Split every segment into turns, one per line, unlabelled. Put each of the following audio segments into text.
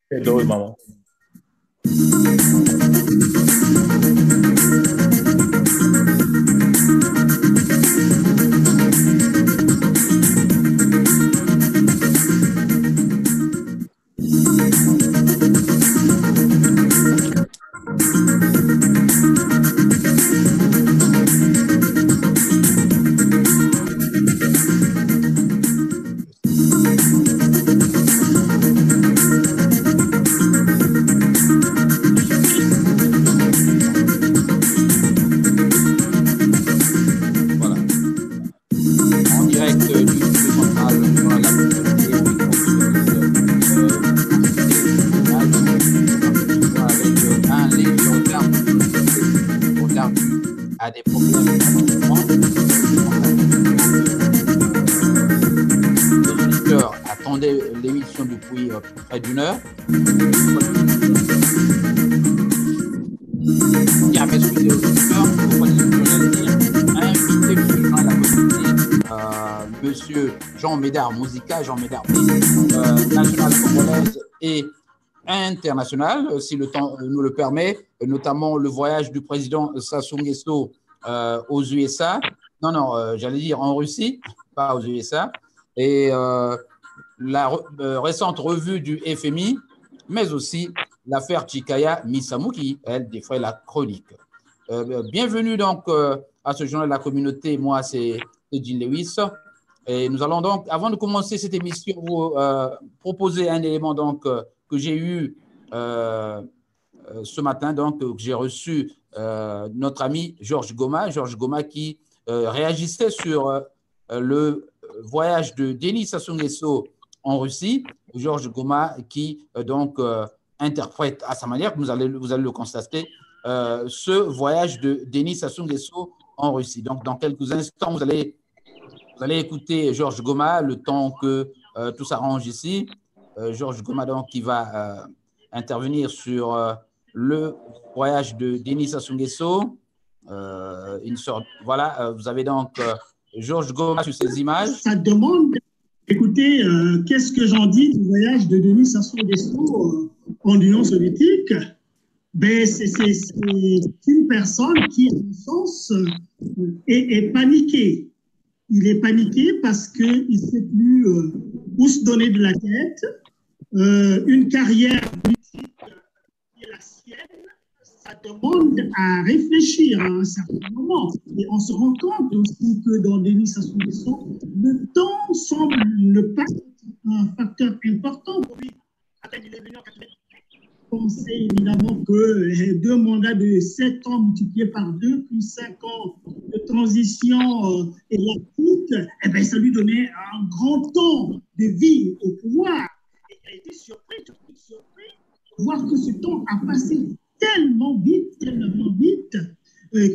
Perdoe, maman.
À des problèmes. Les auditeurs attendaient l'émission depuis près d'une heure. Et à m'excuser aux auditeurs, inviter le président de la communauté, monsieur Jean Médard Mouzika, Jean Médard, national congolaise et international, si le temps nous le permet, notamment le voyage du président Sassou Nguesso aux USA, j'allais dire en Russie, pas aux USA, et la récente revue du FMI, mais aussi l'affaire Chikaya Misamou qui, elle, défraie la chronique. Bienvenue donc à ce journal de la communauté, moi c'est Edine Lewis, et nous allons donc, avant de commencer cette émission, vous proposer un élément donc que j'ai eu ce matin, donc que j'ai reçu notre ami Georges Goma qui réagissait sur le voyage de Denis Sassou Nguesso en Russie. Georges Goma qui donc interprète à sa manière, vous allez le constater, ce voyage de Denis Sassou Nguesso en Russie. Donc dans quelques instants, vous allez écouter Georges Goma le temps que tout s'arrange ici. Georges Goma donc qui va intervenir sur le voyage de Denis Sassou Nguesso. Une sorte, voilà, vous avez donc Georges Goma sur ces images.
Ça demande, écoutez, qu'est-ce que j'en dis du voyage de Denis Sassou Nguesso en Union soviétique? Ben, c'est une personne qui, à mon sens, est paniquée. Il est paniqué parce qu'il ne sait plus où se donner de la tête. Une carrière politique qui est la sienne, ça demande à réfléchir à un certain moment. Et on se rend compte aussi que dans Denis Sassou Nguesso, le temps semble ne pas être un facteur important pour lui. Il est venu en 98. On sait évidemment que 2 mandats de 7 ans multipliés par 2, plus 5 ans de transition électrique, eh bien, ça lui donnait un grand temps de vie au pouvoir. Et il a été surpris de voir que ce temps a passé tellement vite,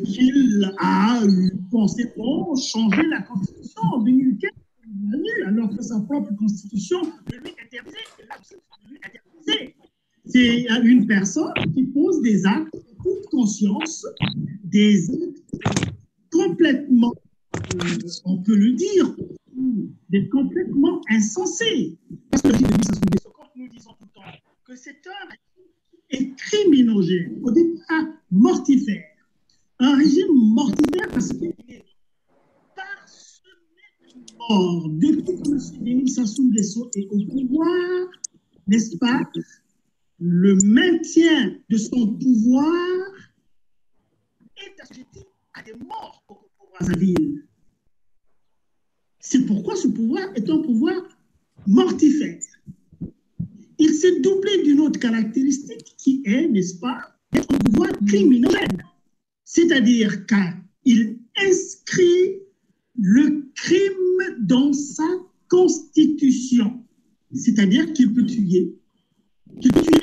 qu'il a pensé pour changer la Constitution en 2015, alors que sa propre Constitution lui interdisait. C'est une personne qui pose des actes de toute conscience, des actes complètement, on peut le dire, complètement insensés. Parce que quand nous disons tout le temps que cet homme est criminogène, au départ mortifère, un régime mortifère parce qu'il est parsemé de morts depuis que M. Denis Sassou Nguesso est au pouvoir, n'est-ce pas? Le maintien de son pouvoir est associé à des morts au pouvoir Brazzaville. C'est pourquoi ce pouvoir est un pouvoir mortifère. Il s'est doublé d'une autre caractéristique qui est, n'est-ce pas, être un pouvoir criminogène. C'est-à-dire qu'il inscrit le crime dans sa constitution. C'est-à-dire qu'il peut tuer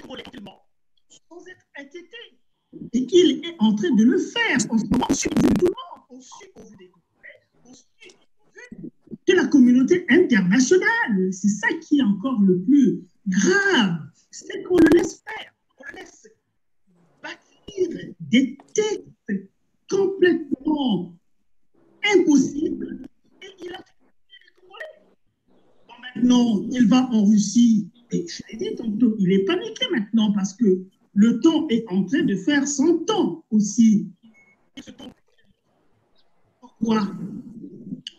collectivement sans être inquiété. Et qu'il est en train de le faire en ce moment, au vu de tout le monde, au vu des Congolais, au vu de la communauté internationale. C'est ça qui est encore le plus grave, c'est qu'on le laisse faire. d'été complètement impossible. Et il a maintenant, il va en Russie. Et je l'ai dit tantôt, il est paniqué maintenant parce que le temps est en train de faire 100 ans aussi. Pourquoi?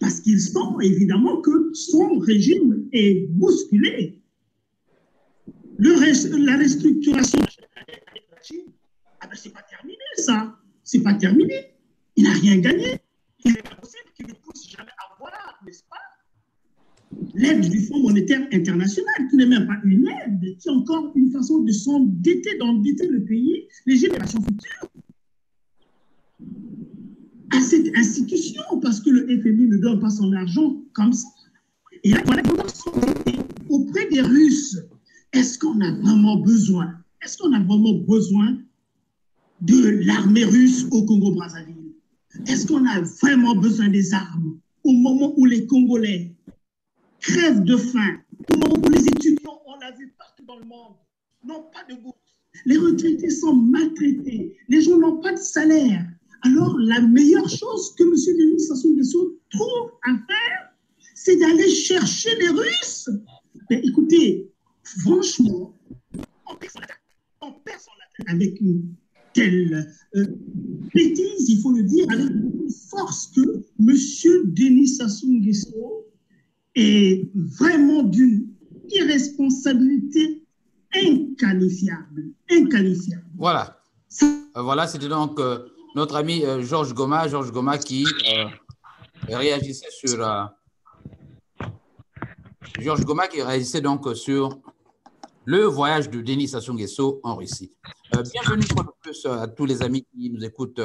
Parce qu'ils sent évidemment que son régime est bousculé. La restructuration de la Chine, c'est pas terminé ça. C'est pas terminé. Il n'a rien gagné. Il n'est pas possible qu'il ne puisse jamais avoir, n'est-ce pas, l'aide du Fonds monétaire international, qui n'est même pas une aide, qui est encore une façon de s'endetter, d'endetter le pays, les générations futures, à cette institution, parce que le FMI ne donne pas son argent comme ça. Et là, voilà, auprès des Russes, est-ce qu'on a vraiment besoin de l'armée russe au Congo-Brazzaville? Est-ce qu'on a vraiment besoin des armes au moment où les Congolais crèvent de faim, au moment où les étudiants, on l'a vu partout dans le monde, n'ont pas de bourse, les retraités sont maltraités, les gens n'ont pas de salaire? Alors, la meilleure chose que M. Denis Sassou Nguesso trouve à faire, c'est d'aller chercher les Russes. Mais écoutez, franchement, on perd son latin avec une telle bêtise, il faut le dire, avec une force que M. Denis Sassou Nguesso est vraiment d'une irresponsabilité inqualifiable. Inqualifiable.
Voilà. Voilà, c'était donc notre ami Georges Goma qui réagissait sur Georges Goma qui réagissait donc sur le voyage de Denis Sassou Nguesso en Russie. Bienvenue une fois de plus à tous les amis qui nous écoutent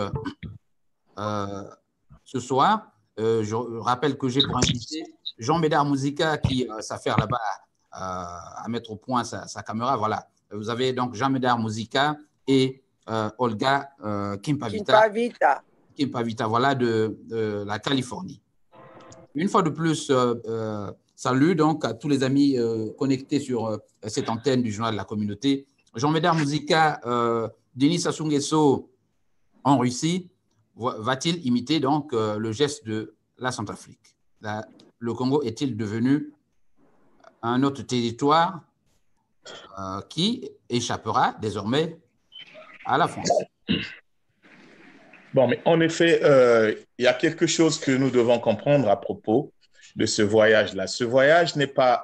ce soir. Je rappelle que j'ai pour invité Jean Médard Musica qui s'affaire là-bas à mettre au point sa caméra. Voilà. Vous avez donc Jean Médard Musica et Olga Kimpavita, voilà, de la Californie. Une fois de plus, salut donc à tous les amis connectés sur cette antenne du journal de la communauté. Jean Médard Musica, Denis Sassou Nguesso en Russie, va-t-il imiter donc le geste de la Centrafrique? Le Congo est-il devenu un autre territoire qui échappera désormais à la France?
Bon, mais en effet, il y a quelque chose que nous devons comprendre à propos de ce voyage-là. Ce voyage n'est pas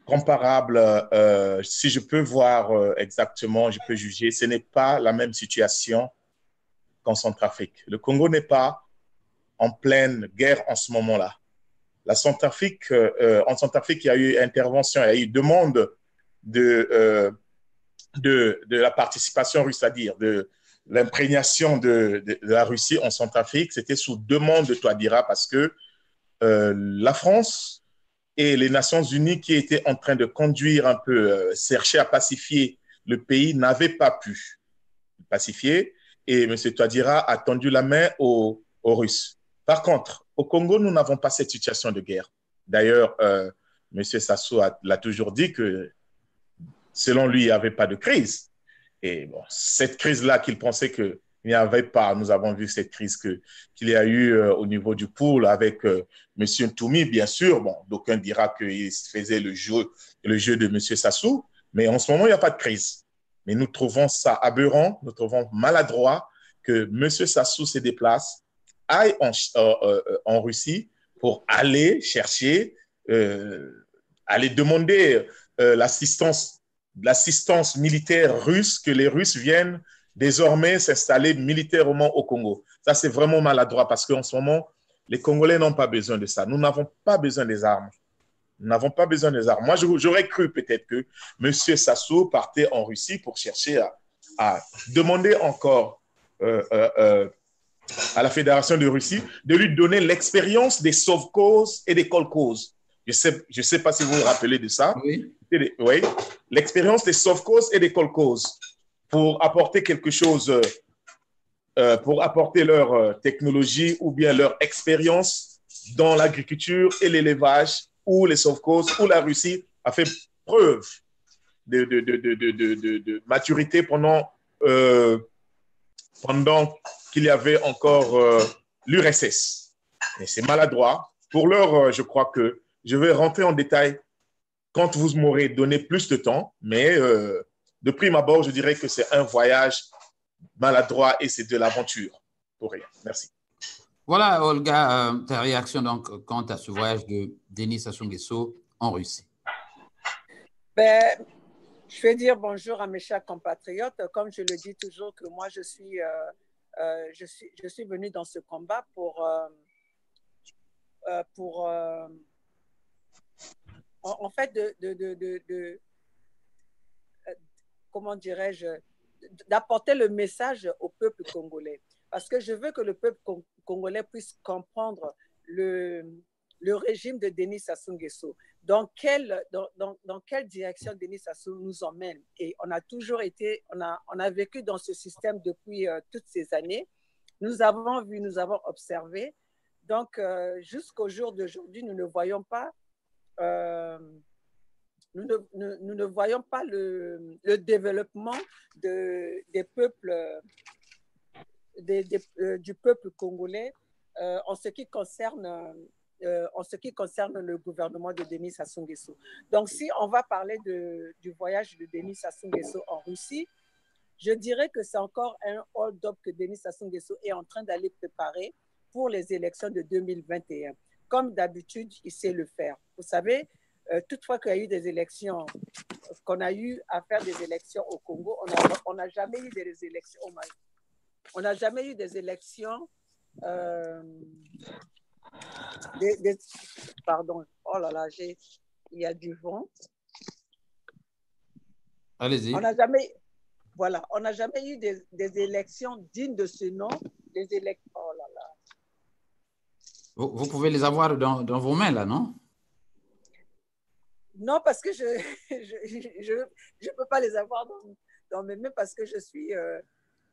comparable, si je peux voir exactement, je peux juger, ce n'est pas la même situation qu'en Centrafrique. Le Congo n'est pas en pleine guerre en ce moment-là. En Centrafrique, il y a eu intervention, il y a eu demande de la participation russe, c'est-à-dire de l'imprégnation de la Russie en Centrafrique. C'était sous demande de Touadéra parce que la France et les Nations Unies qui étaient en train de conduire un peu, chercher à pacifier le pays, n'avaient pas pu pacifier et M. Touadéra a tendu la main aux Russes. Par contre, au Congo, nous n'avons pas cette situation de guerre. D'ailleurs, M. Sassou l'a toujours dit que selon lui, il n'y avait pas de crise. Et bon, cette crise-là qu'il pensait qu'il n'y avait pas, nous avons vu cette crise qu'il y a eu au niveau du pool avec M. Ntoumi, bien sûr. Bon, d'aucuns dira qu'il faisait le jeu de M. Sassou, mais en ce moment, il n'y a pas de crise. Mais nous trouvons ça aberrant, nous trouvons maladroit que M. Sassou se déplace, aille en Russie pour aller chercher, aller demander l'assistance militaire russe, que les Russes viennent désormais s'installer militairement au Congo. Ça, c'est vraiment maladroit parce qu'en ce moment, les Congolais n'ont pas besoin de ça. Nous n'avons pas besoin des armes. Nous n'avons pas besoin des armes. Moi, j'aurais cru peut-être que M. Sassou partait en Russie pour chercher à demander encore à la Fédération de Russie de lui donner l'expérience des sauve-causes et des kolkhozes. Je sais pas si vous vous rappelez de ça.
Oui.
Oui, l'expérience des sauve-causes et des kolkhozes pour apporter quelque chose, pour apporter leur technologie ou bien leur expérience dans l'agriculture et l'élevage, où les sauve-causes, où la Russie a fait preuve de maturité pendant pendant qu'il y avait encore l'URSS. Et c'est maladroit. Pour l'heure, je crois que je vais rentrer en détail quand vous m'aurez donné plus de temps, mais de prime abord, je dirais que c'est un voyage maladroit et c'est de l'aventure. Pour rien. Merci.
Voilà, Olga, ta réaction donc quant à ce voyage de Denis Sassou Nguesso en Russie.
Ben, je vais dire bonjour à mes chers compatriotes. Comme je le dis toujours, que moi, je suis venue dans ce combat en fait, comment dirais-je, d'apporter le message au peuple congolais. Parce que je veux que le peuple congolais puisse comprendre le régime de Denis Sassou Nguesso. Dans quelle direction Denis Sassou nous emmène. Et on a toujours été, on a vécu dans ce système depuis toutes ces années. Nous avons vu, nous avons observé. Donc, jusqu'au jour d'aujourd'hui, nous ne voyons pas nous ne voyons pas le développement des peuples, du peuple congolais en ce qui concerne le gouvernement de Denis Sassou Nguesso. Donc, si on va parler du voyage de Denis Sassou Nguesso en Russie, je dirais que c'est encore un hold-up que Denis Sassou Nguesso est en train d'aller préparer pour les élections de 2021. Comme d'habitude, il sait le faire. Vous savez, toutefois qu'il y a eu des élections, qu'on a eu à faire des élections au Congo, on n'a jamais eu des élections au Mali. On n'a jamais eu des élections pardon, oh là là, il y a du vent.
Allez-y.
On n'a jamais eu des élections dignes de ce nom. Oh là là.
Vous pouvez les avoir dans vos mains, là, non?
Non, parce que je ne peux pas les avoir dans mes mains parce que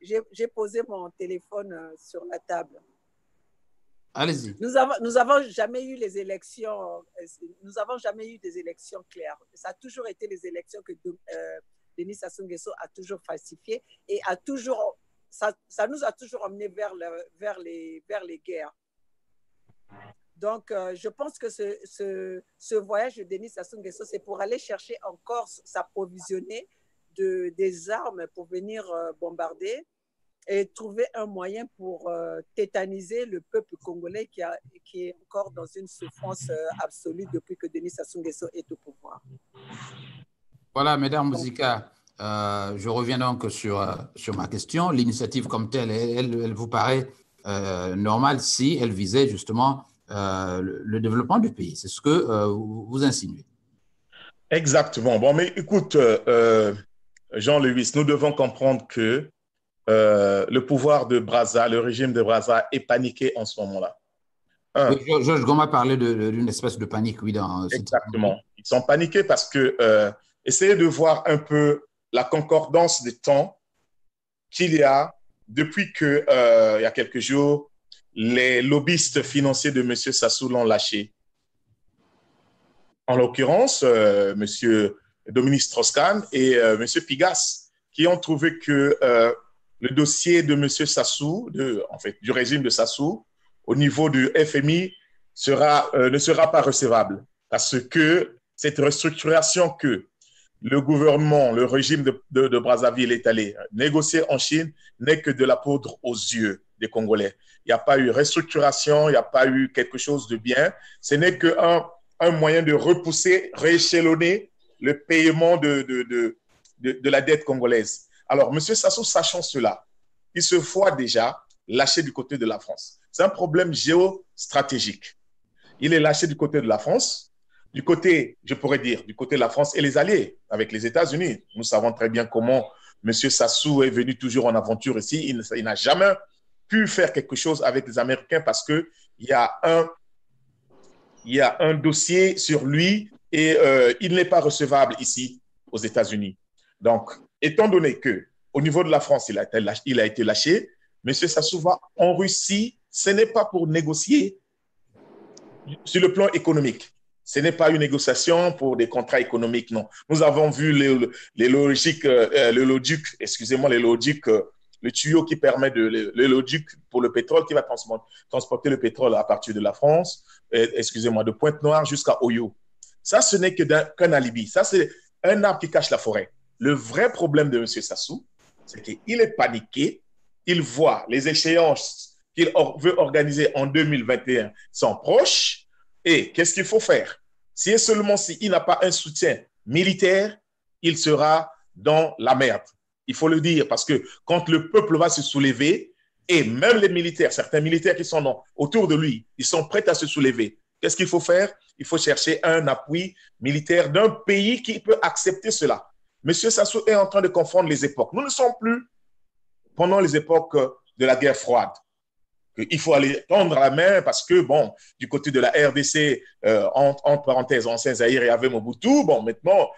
j'ai posé mon téléphone sur la table.
Allez-y.
Nous avons jamais eu les élections, nous avons jamais eu des élections claires. Ça a toujours été les élections que Denis Sassou Nguesso a toujours falsifiées et ça nous a toujours emmenés vers les guerres. Donc, je pense que ce voyage de Denis Sassou Nguesso, c'est pour aller chercher encore, s'approvisionner des armes pour venir bombarder et trouver un moyen pour tétaniser le peuple congolais qui est encore dans une souffrance absolue depuis que Denis Sassou Nguesso est au pouvoir.
Voilà, Mesdames Mouzika, je reviens donc sur ma question. L'initiative comme telle, elle vous paraît normale si elle visait justement le développement du pays. C'est ce que vous insinuez.
Exactement. Bon, mais écoute, Jean-Louis, nous devons comprendre que le pouvoir de Brazza, le régime de Brazza est paniqué en ce moment-là.
Oui, Georges Goma parlait d'une espèce de panique, oui.
Exactement. Ils sont paniqués parce que essayez de voir un peu la concordance des temps qu'il y a depuis que, il y a quelques jours, les lobbyistes financiers de M. Sassou l'ont lâché. En l'occurrence, M. Dominique Strauss-Kahn et M. Pigas, qui ont trouvé que le dossier de M. Sassou, du régime de Sassou, au niveau du FMI, ne sera pas recevable. Parce que cette restructuration que le gouvernement, le régime de Brazzaville est allé négocier en Chine n'est que de la poudre aux yeux des Congolais. Il n'y a pas eu restructuration, il n'y a pas eu quelque chose de bien. Ce n'est qu'un moyen de repousser, rééchelonner le paiement de la dette congolaise. Alors, M. Sassou, sachant cela, il se voit déjà lâché du côté de la France. C'est un problème géostratégique. Il est lâché du côté de la France, du côté, je pourrais dire, du côté de la France et les alliés, avec les États-Unis. Nous savons très bien comment M. Sassou est venu toujours en aventure ici. Il n'a jamais pu faire quelque chose avec les Américains parce qu'il y a un dossier sur lui et il n'est pas recevable ici aux États-Unis. Donc, étant donné qu'au niveau de la France, il a été lâché, M. Sassou va en Russie, ce n'est pas pour négocier sur le plan économique. Ce n'est pas une négociation pour des contrats économiques, non. Nous avons vu le le tuyau qui permet l'oléoduc pour le pétrole qui va transporter le pétrole à partir de la France, excusez-moi, de Pointe-Noire jusqu'à Oyo. Ça, ce n'est qu'un alibi. Ça, c'est un arbre qui cache la forêt. Le vrai problème de M. Sassou, c'est qu'il est paniqué. Il voit les échéances qu'il veut organiser en 2021 sont proches. Et qu'est-ce qu'il faut faire? Si et seulement s'il n'a pas un soutien militaire, il sera dans la merde. Il faut le dire, parce que quand le peuple va se soulever, et même les militaires, certains militaires qui sont autour de lui, ils sont prêts à se soulever. Qu'est-ce qu'il faut faire? Il faut chercher un appui militaire d'un pays qui peut accepter cela. Monsieur Sassou est en train de confondre les époques. Nous ne sommes plus pendant les époques de la guerre froide. Il faut aller tendre la main parce que, bon, du côté de la RDC, entre parenthèses, ancien Zaïre, il y avait Mobutu. Bon, maintenant,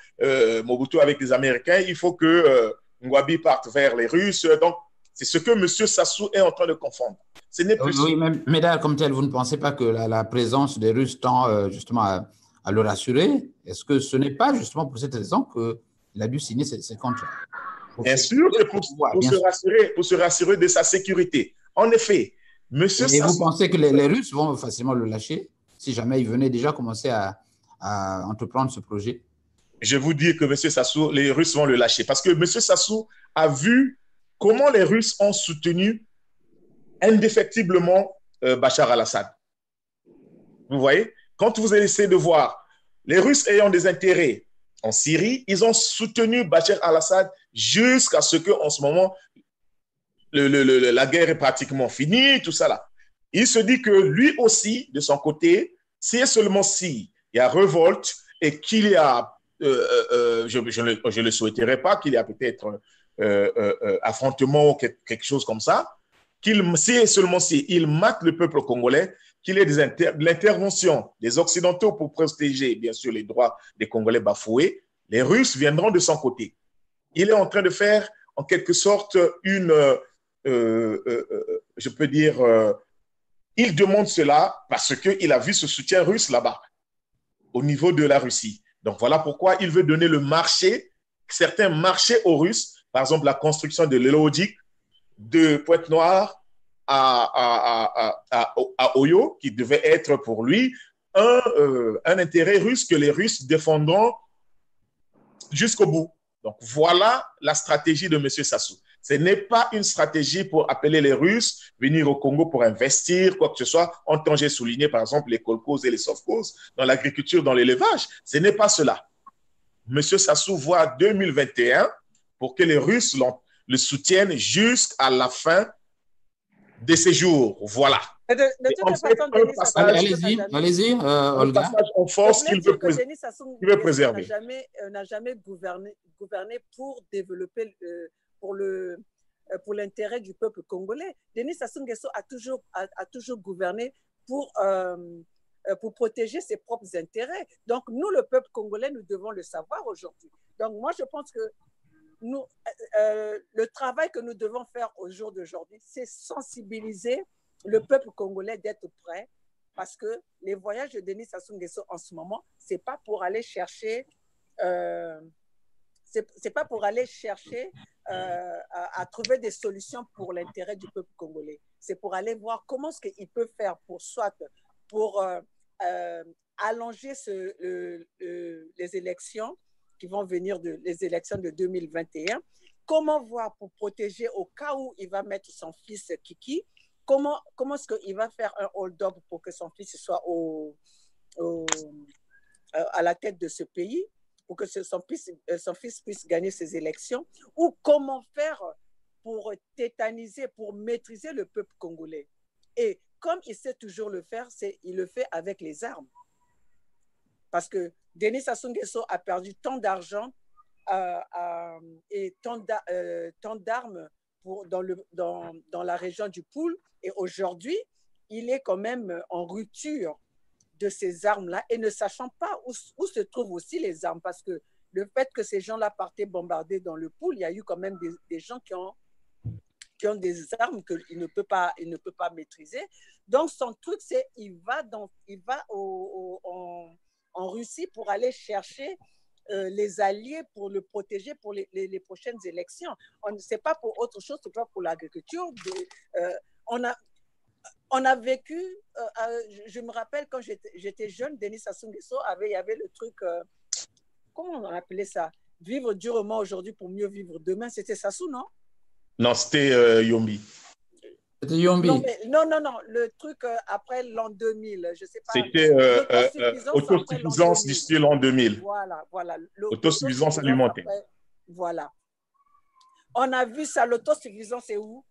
Mobutu avec les Américains, il faut que Ngouabi parte vers les Russes. Donc, c'est ce que M. Sassou est en train de confondre. Ce n'est plus
oui, mais d'ailleurs, comme tel, vous ne pensez pas que la présence des Russes tend justement à le rassurer? Est-ce que ce n'est pas justement pour cette raison qu'il a dû signer ces contrats?
Bien sûr, pour se rassurer de sa sécurité. En effet, Monsieur
Sassou... vous pensez que les Russes vont facilement le lâcher si jamais ils venaient déjà commencer à entreprendre ce projet?
Je vous dis que M. Sassou, les Russes vont le lâcher parce que M. Sassou a vu comment les Russes ont soutenu indéfectiblement Bachar al-Assad. Vous voyez, quand vous essayez de voir les Russes ayant des intérêts en Syrie, ils ont soutenu Bachar al-Assad jusqu'à ce qu'en ce moment, la guerre est pratiquement finie, tout ça là. Il se dit que lui aussi, de son côté, si et seulement si il y a révolte et qu'il y a, je ne le souhaiterais pas, qu'il y a peut-être affrontement ou quelque chose comme ça, si et seulement si il mate le peuple congolais, qu'il y ait de l'intervention des Occidentaux pour protéger, bien sûr, les droits des Congolais bafoués, les Russes viendront de son côté. Il est en train de faire, en quelque sorte, je peux dire, il demande cela parce qu'il a vu ce soutien russe là-bas, au niveau de la Russie. Donc, voilà pourquoi il veut donner le marché, certains marchés aux Russes, par exemple, la construction de l'oléoduc de Pointe-Noire à Oyo, qui devait être pour lui un intérêt russe que les Russes défendront jusqu'au bout. Donc, voilà la stratégie de M. Sassou. Ce n'est pas une stratégie pour appeler les Russes, venir au Congo pour investir, quoi que ce soit. En tant que j'ai souligné, par exemple, les kolkhozes et les sovkhozes dans l'agriculture, dans l'élevage. Ce n'est pas cela. M. Sassou voit 2021 pour que les Russes le soutiennent jusqu'à la fin de ses jours. Voilà.
Allez-y,
Olga. Un passage en force qu'il veut préserver.
N'a jamais gouverné pour développer, pour l'intérêt du peuple congolais. Denis Sassou Nguesso a toujours gouverné pour protéger ses propres intérêts. Donc, nous, le peuple congolais, nous devons le savoir aujourd'hui. Donc, moi, je pense que le travail que nous devons faire au jour d'aujourd'hui, c'est sensibiliser le peuple congolais d'être prêt, parce que les voyages de Denis Sassou Nguesso en ce moment, c'est pas pour aller chercher à trouver des solutions pour l'intérêt du peuple congolais. C'est pour aller voir comment est-ce qu'il peut faire pour allonger les élections qui vont venir, les élections de 2021. Comment voir pour protéger au cas où il va mettre son fils Kiki. Comment est-ce qu'il va faire un hold-up pour que son fils soit à la tête de ce pays, pour que son fils puisse gagner ses élections, ou comment faire pour tétaniser, pour maîtriser le peuple congolais. Et comme il sait toujours le faire, il le fait avec les armes. Parce que Denis Sassou Nguesso a perdu tant d'argent et tant d'armes dans la région du Poul, et aujourd'hui, il est quand même en rupture de ces armes-là et ne sachant pas où se trouvent aussi les armes, parce que le fait que ces gens-là partaient bombarder dans le Poul, il y a eu quand même des gens qui ont des armes qu'il ne peut pas maîtriser. Donc, son truc, c'est il va en Russie pour aller chercher les alliés pour le protéger pour les prochaines élections. Ce n'est pas pour autre chose, ce n'est pas pour l'agriculture. On a vécu, je me rappelle quand j'étais jeune, Denis Sassou Nguesso il y avait le truc, comment on appelait ça? Vivre durement aujourd'hui pour mieux vivre demain. C'était Sassou, non?
Non, c'était Yombi.
C'était Yombi.
Non, le truc après l'an 2000, je ne sais pas.
C'était autosuffisance d'ici l'an 2000.
Voilà.
Autosuffisance alimentaire.
Après, voilà. On a vu ça, l'autosuffisance, c'est où?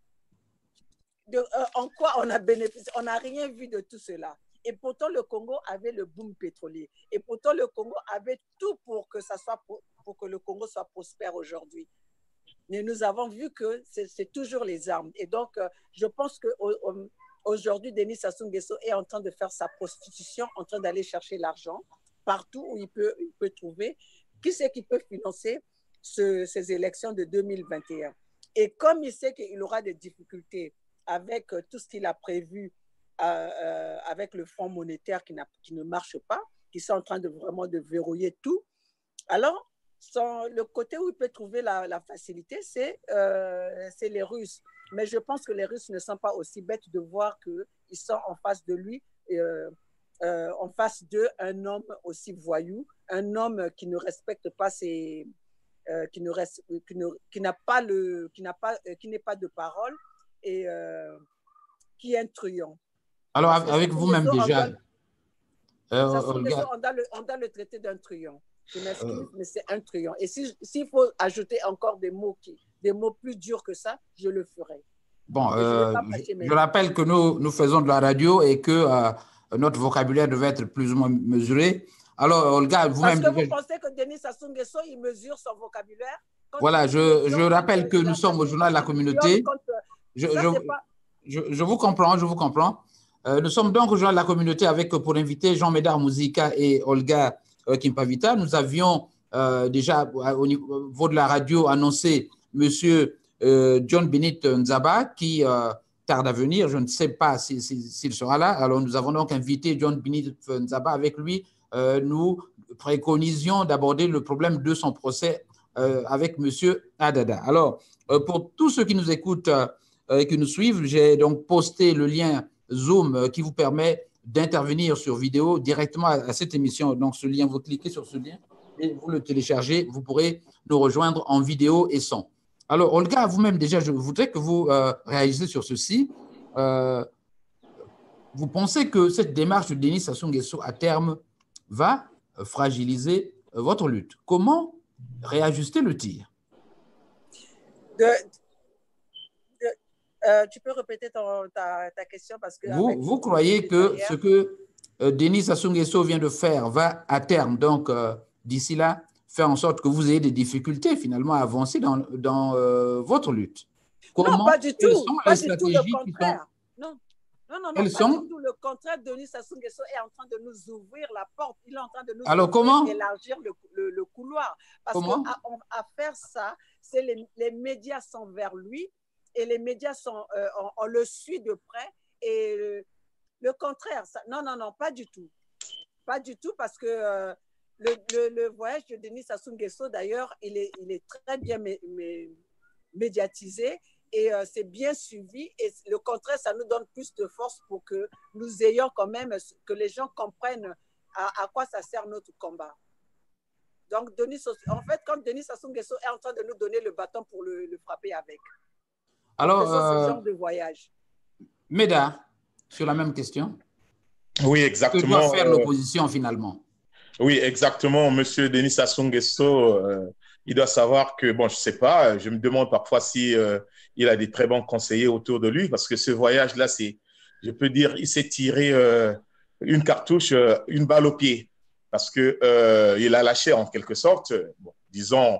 En quoi on a bénéficié? On n'a rien vu de tout cela. Et pourtant, le Congo avait le boom pétrolier. Et pourtant, le Congo avait tout pour que le Congo soit prospère aujourd'hui. Mais nous avons vu que c'est toujours les armes. Et donc, je pense qu'aujourd'hui, Denis Sassou Nguesso est en train de faire sa prostitution, en train d'aller chercher l'argent partout où il peut trouver. Qui c'est qui peut financer ces élections de 2021? Et comme il sait qu'il aura des difficultés avec tout ce qu'il a prévu, avec le Fonds monétaire qui ne marche pas, qui sont en train de vraiment de verrouiller tout, alors, le côté où il peut trouver la facilité, c'est les Russes. Mais je pense que les Russes ne sont pas aussi bêtes de voir qu'ils sont en face de lui, en face d'eux, un homme aussi voyou, un homme qui ne respecte pas qui n'est pas de parole et qui est un truand.
Alors, avec vous-même déjà,
on doit le traiter d'un truand. Je m'excuse, mais c'est un truand. Et s'il faut ajouter encore des mots plus durs que ça, je le ferai.
Bon, je rappelle que nous faisons de la radio et que notre vocabulaire devait être plus ou moins mesuré. Alors, Olga, vous-même...
Parce que vous pensez que Denis Sassou Nguesso, il mesure son vocabulaire?
Voilà, je rappelle que nous sommes au journal de la communauté. Je vous comprends, nous sommes donc au journal de la communauté avec pour inviter Jean Médard Musica et Olga Kimpavita. Nous avions déjà au niveau de la radio annoncé monsieur John Benit Nzaba qui tarde à venir. Je ne sais pas s'il sera là. Alors nous avons donc invité John Benit Nzaba. Avec lui, nous préconisions d'aborder le problème de son procès avec monsieur Adada. Alors, pour tous ceux qui nous écoutent et qui nous suivent, j'ai donc posté le lien Zoom qui vous permet d'intervenir sur vidéo directement à cette émission. Donc, ce lien, vous cliquez sur ce lien et vous le téléchargez. Vous pourrez nous rejoindre en vidéo et son. Alors, Olga, vous-même, déjà, je voudrais que vous réagissez sur ceci. Vous pensez que cette démarche de Denis Sassou Nguesso, à terme, va fragiliser votre lutte? Comment réajuster le tir?
Tu peux répéter ta question parce que…
Vous croyez que ce que Denis Sassou Nguesso vient de faire va à terme, donc d'ici là, faire en sorte que vous ayez des difficultés finalement à avancer dans votre lutte?
Non, pas du tout. Pas du tout le contraire. Non, pas du tout le contraire. Denis Sassou Nguesso est en train de nous ouvrir la porte. Il est en train de nous élargir le couloir. Parce qu'à faire ça, c'est les médias sont vers lui. Et les médias on le suit de près. Et le contraire, non, pas du tout. Pas du tout, parce que le voyage de Denis Sassou Nguesso, d'ailleurs, il est très bien médiatisé et c'est bien suivi. Et le contraire, ça nous donne plus de force pour que nous ayons quand même, que les gens comprennent à quoi ça sert notre combat. Donc, en fait, comme Denis Sassou Nguesso est en train de nous donner le bâton pour le frapper avec.
Alors,
ce genre de voyage.
Médard, sur la même question.
Oui, exactement.
Que doit faire l'opposition finalement?
Oui, exactement. Monsieur Denis Sassou Nguesso, il doit savoir que, bon, je ne sais pas, je me demande parfois si il a des très bons conseillers autour de lui, parce que ce voyage-là, je peux dire, il s'est tiré une cartouche, une balle au pied, parce qu'il a lâché en quelque sorte, bon, disons,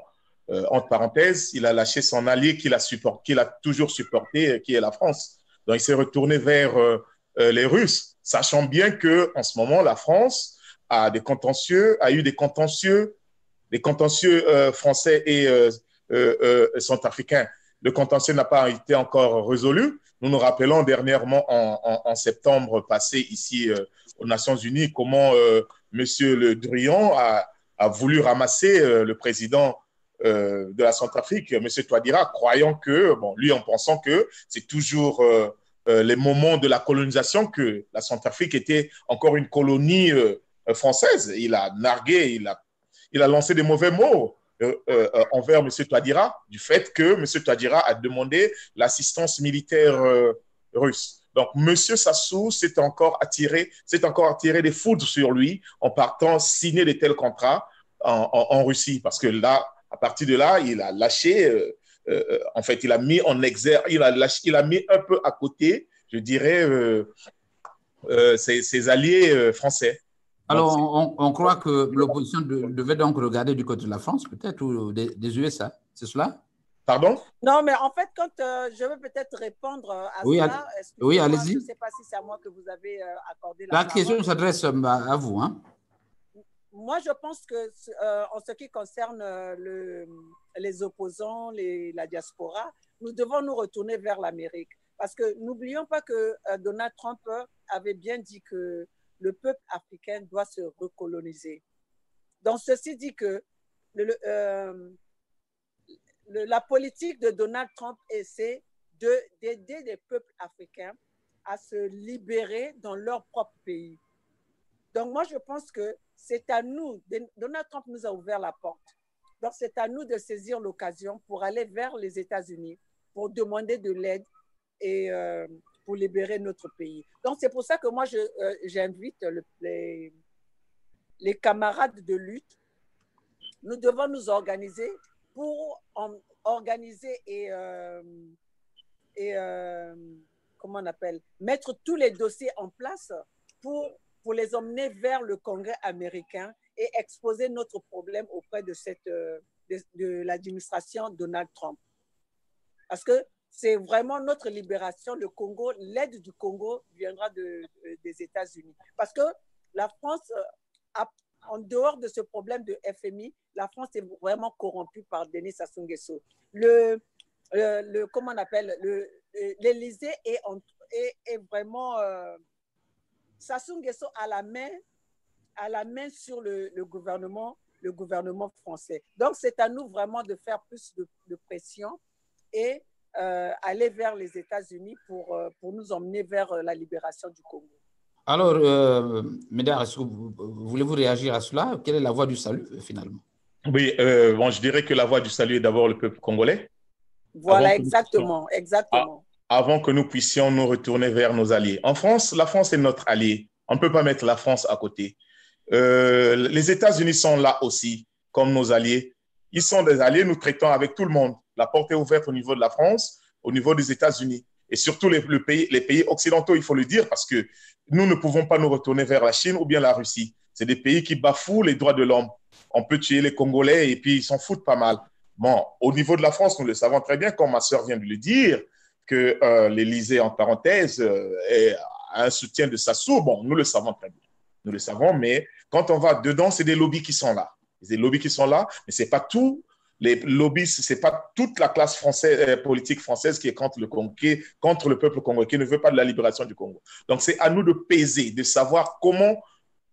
entre parenthèses, il a lâché son allié qu'il a toujours supporté, qui est la France. Donc, il s'est retourné vers les Russes, sachant bien qu'en ce moment, la France a eu des contentieux français et centrafricains. Le contentieux n'a pas été encore résolu. Nous nous rappelons dernièrement, en septembre passé, ici aux Nations Unies, comment M. Le Drian a voulu ramasser le président de la Centrafrique, M. Touadéra, croyant que, bon, lui en pensant que c'est toujours les moments de la colonisation que la Centrafrique était encore une colonie française. Il a nargué, il a lancé des mauvais mots envers M. Touadéra, du fait que M. Touadéra a demandé l'assistance militaire russe. Donc, M. Sassou s'est encore attiré des foudres sur lui en partant signer de tels contrats en Russie. Parce que là, à partir de là, il a lâché, en fait, il a mis en exergue, il a mis un peu à côté, je dirais, ses alliés français.
Alors, on croit que l'opposition devait donc regarder du côté de la France, peut-être, ou des USA, c'est cela?
Pardon?
Non, mais en fait, quand je veux peut-être répondre à cela,
oui, allez-y.
Je ne sais pas si c'est à moi que vous avez accordé la parole.
La question s'adresse à vous. Hein?
Moi, je pense que en ce qui concerne les opposants, la diaspora, nous devons nous retourner vers l'Amérique. Parce que n'oublions pas que Donald Trump avait bien dit que le peuple africain doit se recoloniser. Donc, ceci dit que la politique de Donald Trump essaie d'aider les peuples africains à se libérer dans leur propre pays. Donc, moi, je pense que c'est à nous, Donald Trump nous a ouvert la porte. Donc, c'est à nous de saisir l'occasion pour aller vers les États-Unis, pour demander de l'aide et pour libérer notre pays. Donc, c'est pour ça que moi, j'invite les camarades de lutte. Nous devons nous organiser pour organiser et comment on appelle, mettre tous les dossiers en place pour les emmener vers le Congrès américain et exposer notre problème auprès de l'administration Donald Trump. Parce que c'est vraiment notre libération, le Congo, l'aide du Congo viendra des États-Unis. Parce que la France, en dehors de ce problème de FMI, la France est vraiment corrompue par Denis Sassou Nguesso. Comment on appelle, l'Élysée est vraiment... Sassou Nguesso a la main sur le gouvernement français. Donc, c'est à nous vraiment de faire plus de pression et aller vers les États-Unis pour nous emmener vers la libération du Congo.
Alors, Médard, voulez-vous réagir à cela? Quelle est la voie du salut, finalement?
Oui, bon, je dirais que la voie du salut est d'abord le peuple congolais.
Voilà, exactement.
Avant que nous puissions nous retourner vers nos alliés. En France, la France est notre allié. On ne peut pas mettre la France à côté. Les États-Unis sont là aussi, comme nos alliés. Ils sont des alliés, nous traitons avec tout le monde. La porte est ouverte au niveau de la France, au niveau des États-Unis. Et surtout les pays occidentaux, il faut le dire, parce que nous ne pouvons pas nous retourner vers la Chine ou bien la Russie. C'est des pays qui bafouent les droits de l'homme. On peut tuer les Congolais et puis ils s'en foutent pas mal. Bon, au niveau de la France, nous le savons très bien, comme ma sœur vient de le dire, que l'Élysée, en parenthèse, a un soutien de Sassou. Bon, nous le savons très bien. Nous le savons, mais quand on va dedans, c'est des lobbies qui sont là. C'est des lobbies qui sont là, mais ce n'est pas tous les lobbies, ce n'est pas toute la classe politique française qui est contre le Congo, qui est contre le peuple congolais, qui ne veut pas de la libération du Congo. Donc, c'est à nous de peser, de savoir comment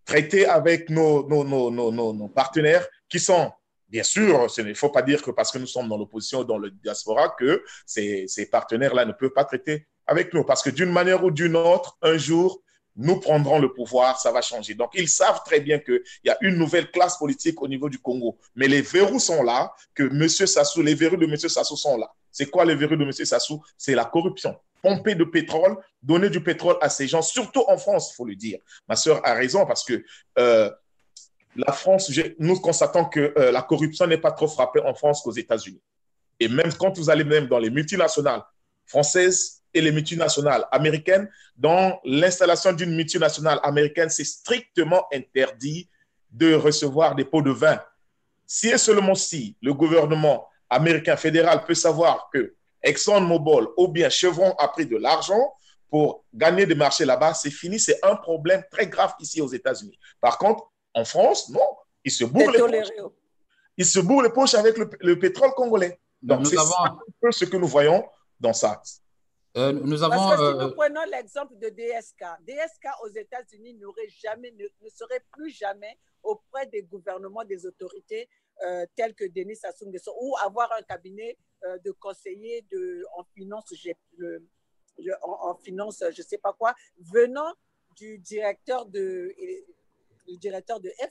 traiter avec nos partenaires qui sont... Bien sûr, il ne faut pas dire que parce que nous sommes dans l'opposition ou dans le diaspora que ces partenaires-là ne peuvent pas traiter avec nous. Parce que d'une manière ou d'une autre, un jour, nous prendrons le pouvoir, ça va changer. Donc, ils savent très bien qu'il y a une nouvelle classe politique au niveau du Congo. Mais les verrous sont là, que les verrous de M. Sassou sont là. C'est quoi les verrous de M. Sassou? C'est la corruption. Pomper de pétrole, donner du pétrole à ces gens, surtout en France, il faut le dire. Ma sœur a raison parce que... la France, nous constatons que la corruption n'est pas trop frappée en France qu'aux États-Unis. Et même quand vous allez même dans les multinationales françaises et les multinationales américaines, dans l'installation d'une multinationale américaine, c'est strictement interdit de recevoir des pots de vin. Si et seulement si le gouvernement américain fédéral peut savoir que ExxonMobil ou bien Chevron a pris de l'argent pour gagner des marchés là-bas, c'est fini, c'est un problème très grave ici aux États-Unis. Par contre, en France, non. Ils se bourrent les poches. Ils se bourrent les poches avec le pétrole congolais. Donc, c'est ça un peu ce que nous voyons dans ça.
Nous avons,
parce que si nous prenons l'exemple de DSK, DSK aux États-Unis ne serait plus jamais auprès des gouvernements, des autorités telles que Denis Sassou Nguesso, ou avoir un cabinet de conseillers en finance, en finance, je ne sais pas quoi, venant du directeur de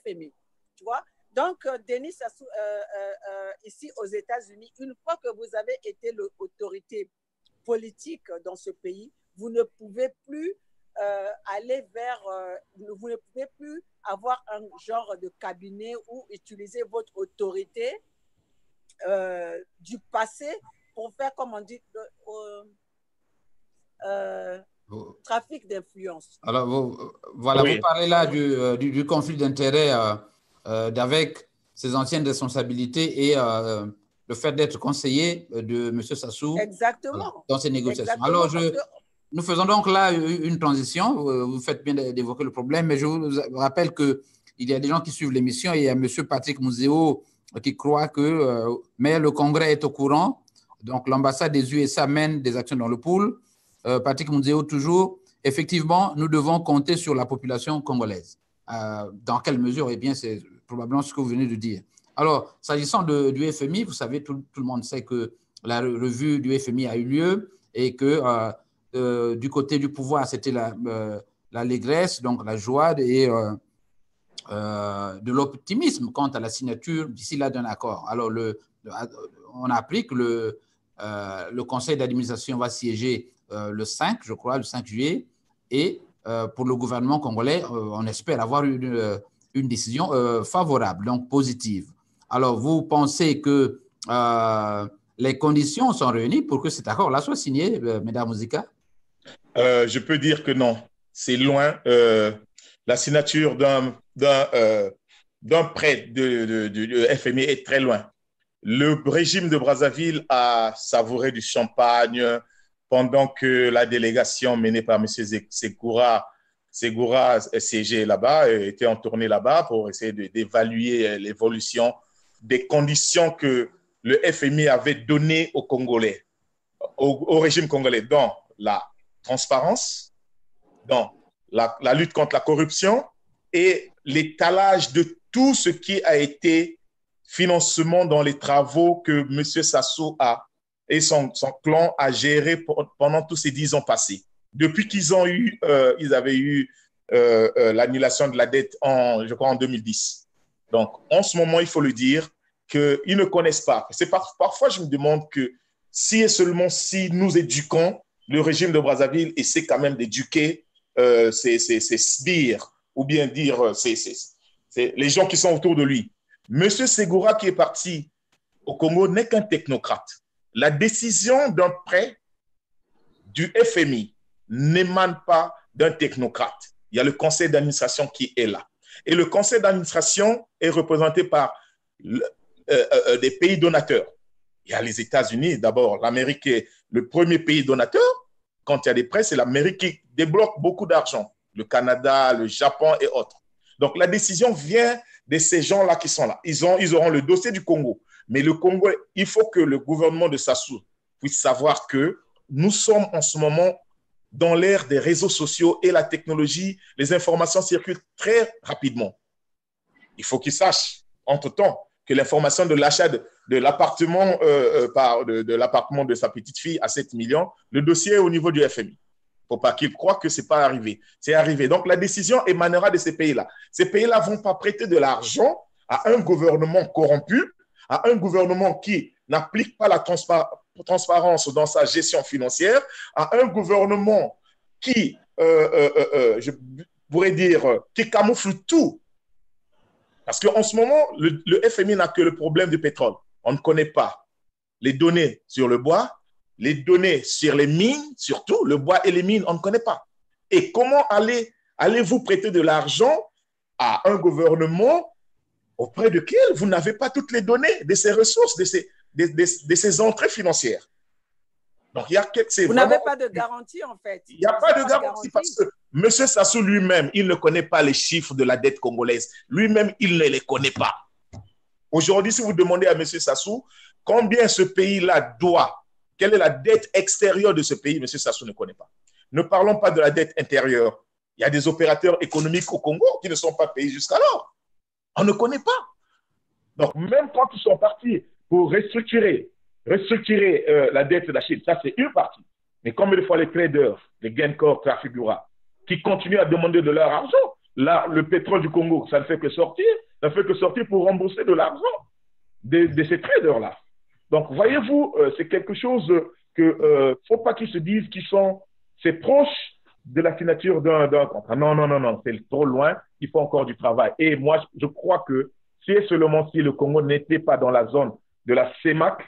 FMI, tu vois. Donc, Denis Sassou, ici aux États-Unis, une fois que vous avez été l'autorité politique dans ce pays, vous ne pouvez plus aller vers, vous ne pouvez plus avoir un genre de cabinet ou utiliser votre autorité du passé pour faire, comme on dit, trafic d'influence.
Alors, voilà,
Oui.
vous parlez là du conflit d'intérêts avec ses anciennes responsabilités et le fait d'être conseiller de M. Sassou.
Exactement.
Voilà, dans ces négociations.
Exactement,
Alors, nous faisons donc là une transition. Vous faites bien d'évoquer le problème, mais je vous rappelle qu'il y a des gens qui suivent l'émission et il y a M. Patrick Mouzéo qui croit que mais le Congrès est au courant. Donc, l'ambassade des USA mène des actions dans le pool. Patrick Mouzéo, toujours. Effectivement, nous devons compter sur la population congolaise. Dans quelle mesure? Eh bien, c'est probablement ce que vous venez de dire. Alors, s'agissant du FMI, vous savez, tout le monde sait que la revue du FMI a eu lieu et que du côté du pouvoir, c'était l'allégresse, donc la joie et de l'optimisme quant à la signature d'ici là d'un accord. Alors, on a appris que le conseil d'administration va siéger le 5, je crois, le 5 juillet, et pour le gouvernement congolais, on espère avoir une décision favorable, donc positive. Alors, vous pensez que les conditions sont réunies pour que cet accord-là soit signé, Mesdames Muzika?
Je peux dire que non. C'est loin. La signature d'un prêt du FMI est très loin. Le régime de Brazzaville a savouré du champagne pendant que la délégation menée par M. Ségoura siégeait là-bas, était en tournée là-bas pour essayer d'évaluer l'évolution des conditions que le FMI avait données aux Congolais, au régime congolais, dans la transparence, dans la lutte contre la corruption et l'étalage de tout ce qui a été financement dans les travaux que M. Sassou et son clan a géré pendant tous ces 10 ans passés. Depuis qu'ils avaient eu l'annulation de la dette, je crois, en 2010. Donc, en ce moment, il faut le dire, qu'ils ne connaissent pas. Parfois, je me demande que si et seulement si nous éduquons, le régime de Brazzaville essaie quand même d'éduquer ses sbires, ou bien dire les gens qui sont autour de lui. Monsieur Ségoura, qui est parti au Congo, n'est qu'un technocrate. La décision d'un prêt du FMI n'émane pas d'un technocrate. Il y a le conseil d'administration qui est là. Et le conseil d'administration est représenté par des pays donateurs. Il y a les États-Unis, d'abord. L'Amérique est le premier pays donateur. Quand il y a des prêts, c'est l'Amérique qui débloque beaucoup d'argent. Le Canada, le Japon et autres. Donc, la décision vient de ces gens-là qui sont là. Ils auront le dossier du Congo. Mais le Congo, il faut que le gouvernement de Sassou puisse savoir que nous sommes en ce moment dans l'ère des réseaux sociaux et la technologie. Les informations circulent très rapidement. Il faut qu'ils sachent, entre-temps, que l'information de l'achat de l'appartement de l'appartement de sa petite fille à 7 millions, le dossier est au niveau du FMI. Il ne faut pas qu'ils croient que ce n'est pas arrivé. C'est arrivé. Donc, la décision émanera de ces pays-là. Ces pays-là ne vont pas prêter de l'argent à un gouvernement corrompu, à un gouvernement qui n'applique pas la transparence dans sa gestion financière, à un gouvernement qui, je pourrais dire, qui camoufle tout. Parce qu'en ce moment, le FMI n'a que le problème du pétrole. On ne connaît pas les données sur le bois, les données sur les mines, surtout le bois et les mines, on ne connaît pas. Et comment allez-vous prêter de l'argent à un gouvernement auprès duquel vous n'avez pas toutes les données de ses ressources, de ses entrées financières? Donc,
vous n'avez pas de garantie, en fait.
Il n'y a pas de garantie parce que M. Sassou lui-même, il ne connaît pas les chiffres de la dette congolaise. Lui-même, il ne les connaît pas. Aujourd'hui, si vous demandez à M. Sassou combien ce pays-là doit, quelle est la dette extérieure de ce pays, M. Sassou ne connaît pas. Ne parlons pas de la dette intérieure. Il y a des opérateurs économiques au Congo qui ne sont pas payés jusqu'alors. On ne connaît pas. Donc, même quand ils sont partis pour restructurer la dette de la Chine, ça, c'est une partie. Mais combien de fois les traders, les Genco, Trafigura, qui continuent à demander de leur argent? Là, le pétrole du Congo, ça ne fait que sortir. Ça ne fait que sortir pour rembourser de l'argent de ces traders-là. Donc, voyez-vous, c'est quelque chose que ne faut pas qu'ils se disent c'est proche de la signature d'un contrat. Non, non, non, non, c'est trop loin. Il faut encore du travail. Et moi, je crois que si le Congo n'était pas dans la zone de la CEMAC,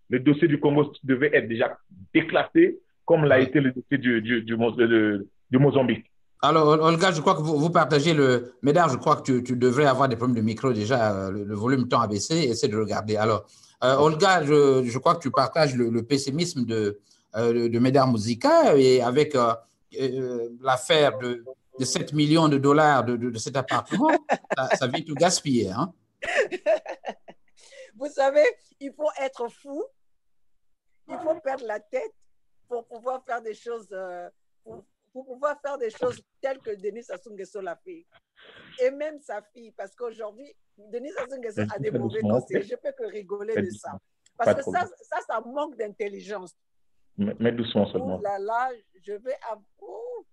le dossier du Congo devait être déjà déclassé, comme l'a été le dossier du Mozambique.
Alors, Olga, je crois que vous partagez le... Médard, je crois que tu devrais avoir des problèmes de micro déjà. Le volume tend à baisser. Essaie de regarder. Alors, Olga, je crois que tu partages le pessimisme de Médard Muzika et avec l'affaire de 7 millions de dollars de cet appartement, ça vient tout gaspiller. Hein?
Vous savez, il faut être fou, il faut perdre la tête pour pouvoir faire des choses... pour pouvoir faire des choses telles que Denis Sassou Nguesso l'a fait. Et même sa fille, parce qu'aujourd'hui, Denis Sassou Nguesso a des mauvais conseils. Je peux que rigoler de ça. Parce que ça manque d'intelligence.
Mais doucement seulement.
Oh là là, je vais à vous.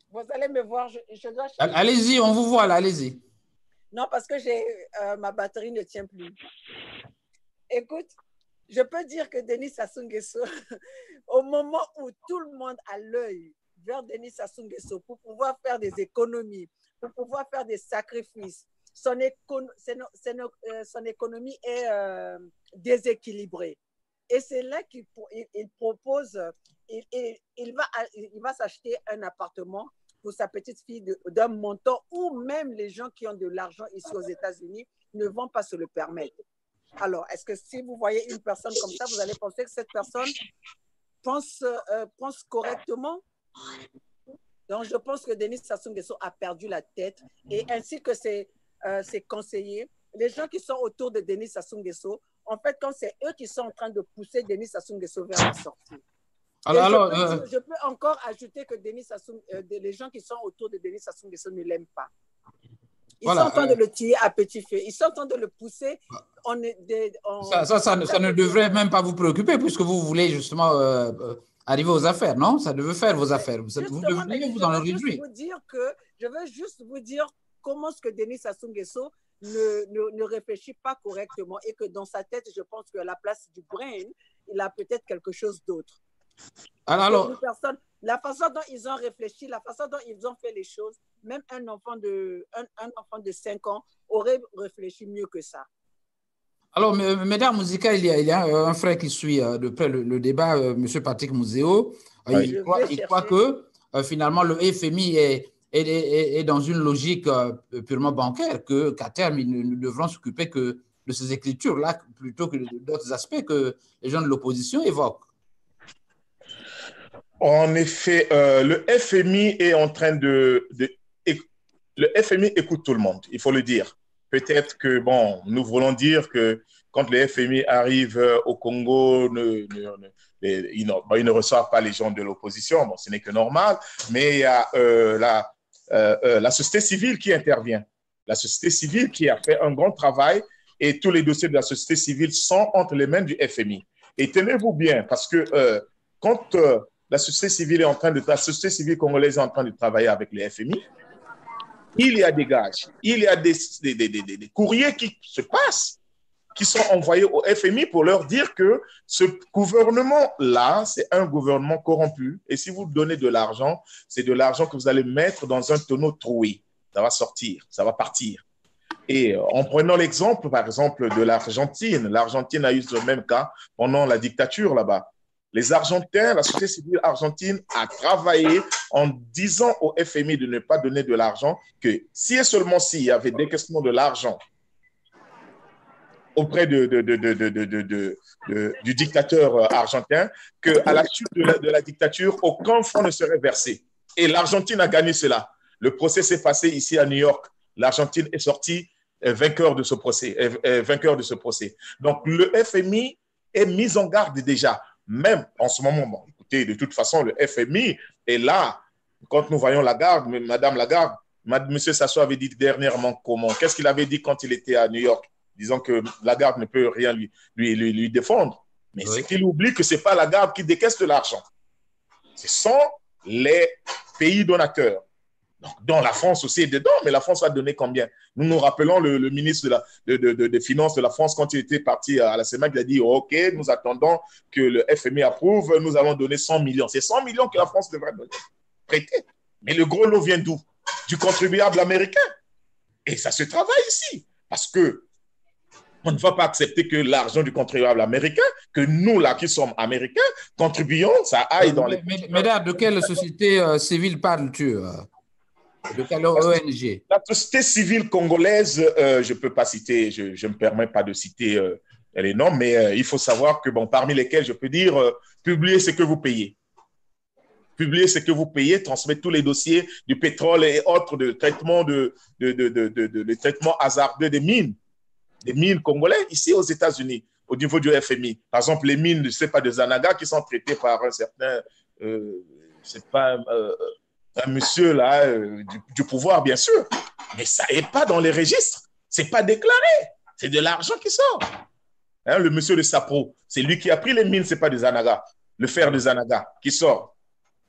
Vous allez me voir, je dois...
Allez-y, on vous voit là, allez-y.
Non, parce que ma batterie ne tient plus. Écoute, je peux dire que Denis Sassou Nguesso, au moment où tout le monde a l'œil vers Denis Sassou Nguesso pour pouvoir faire des économies, pour pouvoir faire des sacrifices, son économie est déséquilibrée. Et c'est là qu'il propose, il va s'acheter un appartement pour sa petite fille d'un montant où même les gens qui ont de l'argent ici aux États-Unis ne vont pas se le permettre. Alors, est-ce que si vous voyez une personne comme ça, vous allez penser que cette personne pense correctement? Donc, je pense que Denis Sassou Nguesso a perdu la tête et ainsi que ses conseillers, les gens qui sont autour de Denis Sassou Nguesso, en fait, quand c'est eux qui sont en train de pousser Denis Sassou Nguesso vers la sortie. Je peux encore ajouter que les gens qui sont autour de Denis Sassou Nguesso ne l'aiment pas. Ils sont en train de le tirer à petit feu. Ils sont en train de le pousser. Ça
ne devrait même pas vous préoccuper puisque vous voulez justement arriver aux affaires, non? Ça devait faire vos affaires. Vous devriez vous en réjouir.
Je veux juste vous dire comment est-ce que Denis Sassou Nguesso ne réfléchit pas correctement et que dans sa tête, je pense qu'à la place du brain, il a peut-être quelque chose d'autre.
Alors,
la façon dont ils ont réfléchi, la façon dont ils ont fait les choses, même un enfant de 5 ans aurait réfléchi mieux que ça.
Alors, Mesdames Muzika, il y a un frère qui suit de près le débat, M. Patrick Mouzéo. Il croit que finalement le FMI est dans une logique purement bancaire, qu'à terme, ils ne devront s'occuper que de ces écritures-là plutôt que d'autres aspects que les gens de l'opposition évoquent.
En effet, le FMI est en train le FMI écoute tout le monde, il faut le dire. Peut-être que, bon, nous voulons dire que quand le FMI arrive au Congo, ils ne reçoivent pas les gens de l'opposition. Bon, ce n'est que normal, mais il y a la société civile qui intervient. La société civile qui a fait un grand travail et tous les dossiers de la société civile sont entre les mains du FMI. Et tenez-vous bien, parce que quand la société civile congolaise est en train de travailler avec le FMI, il y a des gages, il y a des courriers qui se passent, qui sont envoyés au FMI pour leur dire que ce gouvernement-là, c'est un gouvernement corrompu. Et si vous donnez de l'argent, c'est de l'argent que vous allez mettre dans un tonneau troué. Ça va sortir, ça va partir. Et en prenant l'exemple, par exemple, de l'Argentine, l'Argentine a eu ce même cas pendant la dictature là-bas. Les Argentins, la société civile argentine a travaillé en disant au FMI de ne pas donner de l'argent, que si et seulement s'il y avait décaissement de l'argent auprès du dictateur argentin, qu'à la suite de la dictature, aucun fonds ne serait versé. Et l'Argentine a gagné cela. Le procès s'est passé ici à New York. L'Argentine est sortie vainqueur de ce procès. Donc, le FMI est mis en garde déjà. Même en ce moment, bon, écoutez, de toute façon, le FMI est là. Quand nous voyons Lagarde, Madame Lagarde, Monsieur Sassou avait dit dernièrement comment? Qu'est-ce qu'il avait dit quand il était à New York, disant que Lagarde ne peut rien lui défendre. Mais c'est qu'il oublie que ce n'est pas Lagarde qui décaisse de l'argent. Ce sont les pays donateurs. Donc, dont la France aussi est dedans, mais la France a donné combien? Nous nous rappelons le ministre des Finances de la France, quand il était parti à la CEMAC, il a dit « Ok, nous attendons que le FMI approuve, nous allons donner 100 millions. » C'est 100 millions que la France devrait donner, prêter. Mais le gros lot vient d'où? Du contribuable américain. Et ça se travaille ici. Parce que on ne va pas accepter que l'argent du contribuable américain, que nous, là, qui sommes américains, contribuons, ça aille dans les...
Mesdames, de quelle société civile parles-tu? De quelle ONG?
La société civile congolaise, je ne peux pas citer, je ne me permets pas de citer les noms, mais il faut savoir que, bon, parmi lesquels je peux dire, publiez ce que vous payez. Publiez ce que vous payez, transmettez tous les dossiers du pétrole et autres de traitement, de traitement hasardeux des mines congolais ici aux États-Unis, au niveau du FMI. Par exemple, les mines, je ne sais pas, de Zanaga qui sont traitées par un certain, c'est pas un monsieur là, du pouvoir, bien sûr, mais ça n'est pas dans les registres, ce n'est pas déclaré, c'est de l'argent qui sort. Hein, le monsieur de Sapro, c'est lui qui a pris les mines, ce n'est pas de Zanaga, le fer de Zanaga qui sort.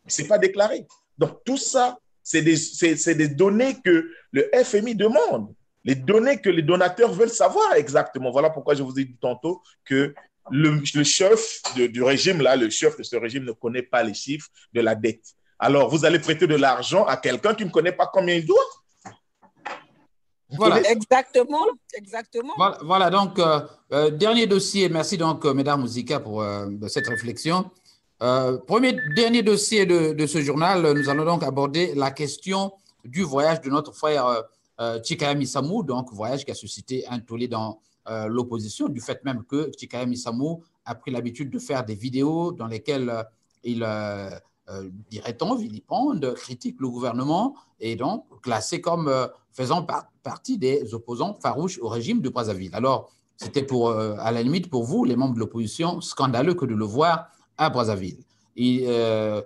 Ce n'est pas déclaré. Donc, tout ça, c'est des données que le FMI demande, les données que les donateurs veulent savoir exactement. Voilà pourquoi je vous ai dit tantôt que le chef du régime, là, le chef de ce régime ne connaît pas les chiffres de la dette. Alors, vous allez prêter de l'argent à quelqu'un qui ne connaît pas combien il doit.
Voilà. Exactement.
Voilà, donc, dernier dossier. Merci donc, Mesdames Mouzika, pour cette réflexion. Dernier dossier de ce journal, nous allons donc aborder la question du voyage de notre frère Tchikaya Missamou, donc voyage qui a suscité un tollé dans l'opposition, du fait même que Tchikaya Missamou a pris l'habitude de faire des vidéos dans lesquelles il, dirait-on, vilipende, critique le gouvernement et donc classé comme faisant partie des opposants farouches au régime de Brazzaville. Alors, c'était à la limite pour vous, les membres de l'opposition, scandaleux que de le voir à Brazzaville. J'ai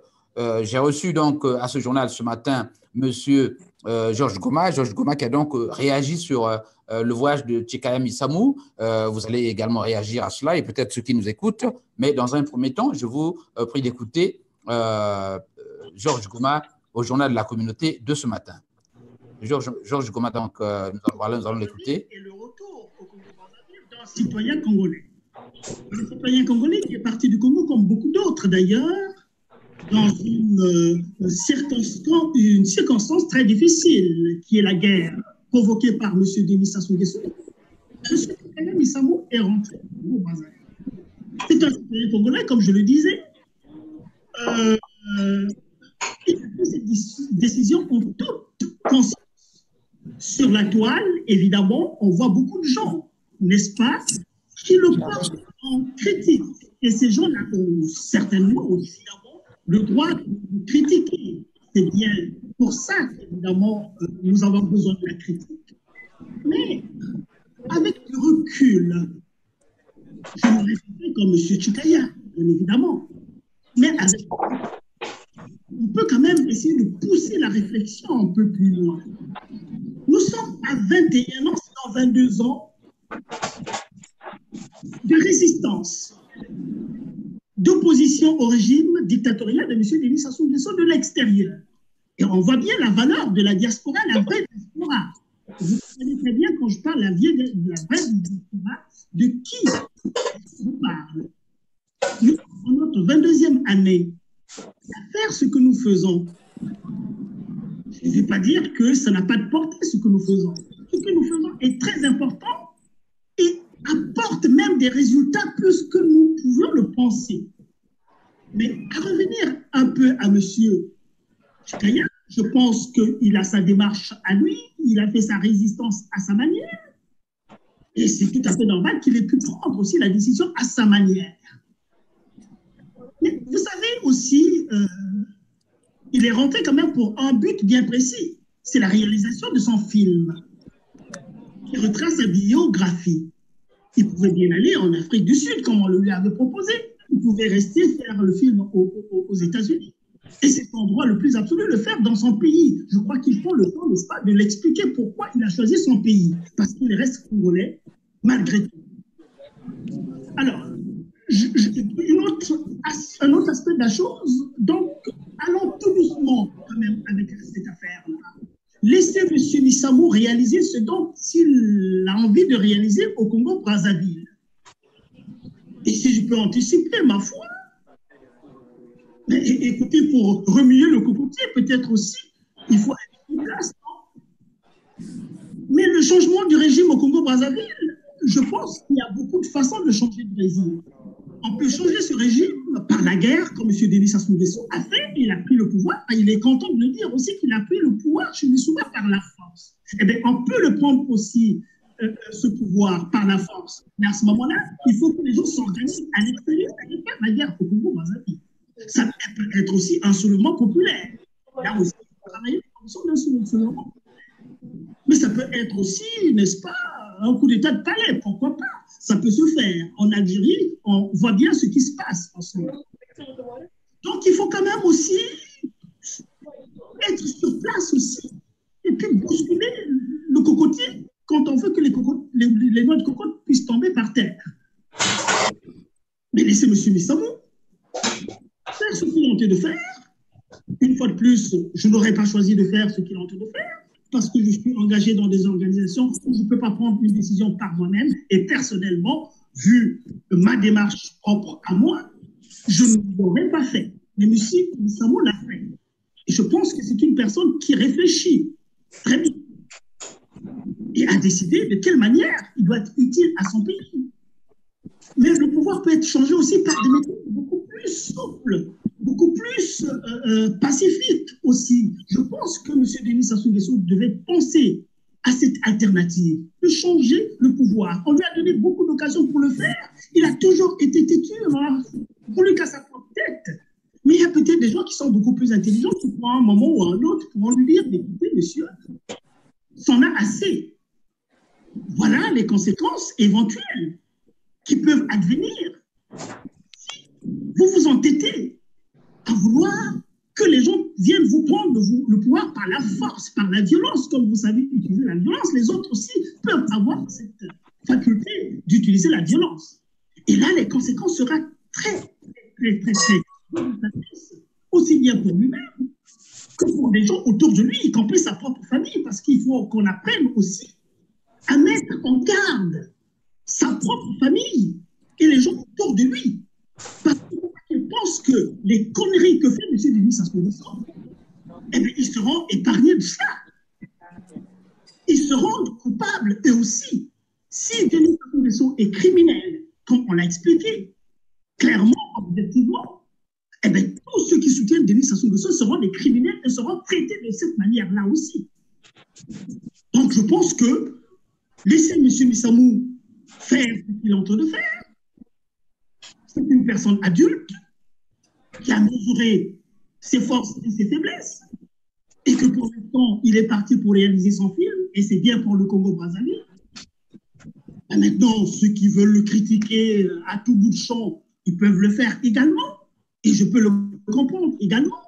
reçu donc à ce journal ce matin Monsieur Georges Goma qui a donc réagi sur le voyage de Tchikaya Missamou. Vous allez également réagir à cela et peut-être ceux qui nous écoutent, mais dans un premier temps, je vous prie d'écouter Georges Goma au journal de la communauté de ce matin. Georges Goma, donc, nous allons l'écouter.
Et le retour au Congo-Brazzaville d'un citoyen congolais. Un citoyen congolais qui est parti du Congo, comme beaucoup d'autres d'ailleurs, dans une circonstance très difficile, qui est la guerre provoquée par M. Denis Sassou Nguesso. M. Tchikaya Missamou est rentré au Brazzaville. C'est un citoyen congolais, comme je le disais. Il a pris cette décision en toute conscience. Sur la toile, évidemment, on voit beaucoup de gens, n'est-ce pas, qui le portent en critique. Et ces gens-là ont certainement, évidemment, le droit de critiquer. C'est bien pour ça qu'évidemment, nous avons besoin de la critique. Mais avec le recul, je ne répète comme M. Tchikaya, bien évidemment, mais avec, on peut quand même essayer de pousser la réflexion un peu plus loin. Nous sommes à 21 ans, c'est dans 22 ans de résistance, d'opposition au régime dictatorial de M. Denis Sassou Nguesso de l'extérieur. Et on voit bien la valeur de la diaspora, la vraie diaspora. Vous comprenez très bien quand je parle de la vraie diaspora, de qui je parle. Nous, en notre 22e année, à faire ce que nous faisons, je ne vais pas dire que ça n'a pas de portée, ce que nous faisons. Ce que nous faisons est très important et apporte même des résultats plus que nous pouvions le penser. Mais à revenir un peu à M. Tchikaya, je pense qu'il a sa démarche à lui, il a fait sa résistance à sa manière, et c'est tout à fait normal qu'il ait pu prendre aussi la décision à sa manière. Mais vous savez aussi, il est rentré quand même pour un but bien précis, c'est la réalisation de son film, qui retrace sa biographie. Il pouvait bien aller en Afrique du Sud, comme on le lui avait proposé. Il pouvait rester faire le film aux États-Unis. Et c'est son droit le plus absolu de le faire dans son pays. Je crois qu'il prend le temps, n'est-ce pas, de l'expliquer pourquoi il a choisi son pays. Parce qu'il reste congolais, malgré tout. Alors, un autre aspect de la chose, donc, allons tout doucement quand même avec cette affaire-là. Laissez M. Missamou réaliser ce dont il a envie de réaliser au Congo-Brazzaville. Et si je peux anticiper, ma foi, mais écoutez, pour remuer le cocotier, peut-être aussi, il faut être efficace, non? Mais le changement du régime au Congo-Brazzaville, je pense qu'il y a beaucoup de façons de changer de régime. On peut changer ce régime par la guerre, comme M. Denis Sassou Nguesso a fait. Il a pris le pouvoir. Il est content de le dire aussi qu'il a pris le pouvoir chez Missouba par la force. Eh bien, on peut le prendre aussi, ce pouvoir, par la force. Mais à ce moment-là, il faut que les gens s'organisent à l'extérieur et faire la guerre au Congo-Brazzaville. Ça peut être aussi un soulèvement populaire. Là aussi, il faut travailler en fonction d'un soulèvement populaire. Mais ça peut être aussi, n'est-ce pas, un coup d'état de palais, pourquoi pas? Ça peut se faire. En Algérie, on voit bien ce qui se passe en ce moment. Donc, il faut quand même aussi être sur place aussi. Et puis bousculer le cocotier quand on veut que les noix de cocotte puissent tomber par terre. Mais laissez M. Missamou faire ce qu'il est en train de faire. Une fois de plus, je n'aurais pas choisi de faire ce qu'il est en train de faire parce que je suis engagé dans des organisations où je ne peux pas prendre une décision par moi-même et personnellement, vu ma démarche propre à moi, je ne l'aurais pas fait. Mais M. Missamou l'a fait. Et je pense que c'est une personne qui réfléchit très bien et a décidé de quelle manière il doit être utile à son pays. Mais le pouvoir peut être changé aussi par des méthodes beaucoup plus souples, beaucoup plus pacifiques aussi. Je pense que M. Denis Sassou Nguesso devait penser à cette alternative, de changer le pouvoir. On lui a donné beaucoup d'occasions pour le faire. Il a toujours été têtu, pour lui qu'à sa propre tête. Mais il y a peut-être des gens qui sont beaucoup plus intelligents qui, pour un moment ou un autre, pourront lui dire, écoutez, monsieur, c'en a assez. Voilà les conséquences éventuelles qui peuvent advenir si vous vous entêtez à vouloir que les gens viennent vous prendre le pouvoir par la force, par la violence. Comme vous savez utiliser la violence, les autres aussi peuvent avoir cette faculté d'utiliser la violence. Et là, les conséquences seront très aussi bien pour lui-même que pour les gens autour de lui, y compris sa propre famille, parce qu'il faut qu'on apprenne aussi à mettre en garde sa propre famille et les gens autour de lui. Parce qu'il pense que les conneries que fait M. Denis Sassou Nguesso, eh bien, ils seront épargnés de ça. Ils se rendent coupables eux aussi. Si Denis Sassou Nguesso est criminel, comme on l'a expliqué, clairement, objectivement, eh bien, tous ceux qui soutiennent Denis Sassou Nguesso seront des criminels et seront traités de cette manière-là aussi. Donc, je pense que laisser M. Missamou faire ce qu'il est en train de faire, c'est une personne adulte qui a mesuré ses forces et ses faiblesses et que pour l'instant, il est parti pour réaliser son film et c'est bien pour le Congo-Brazzaville. Maintenant, ceux qui veulent le critiquer à tout bout de champ, ils peuvent le faire également et je peux le comprendre également.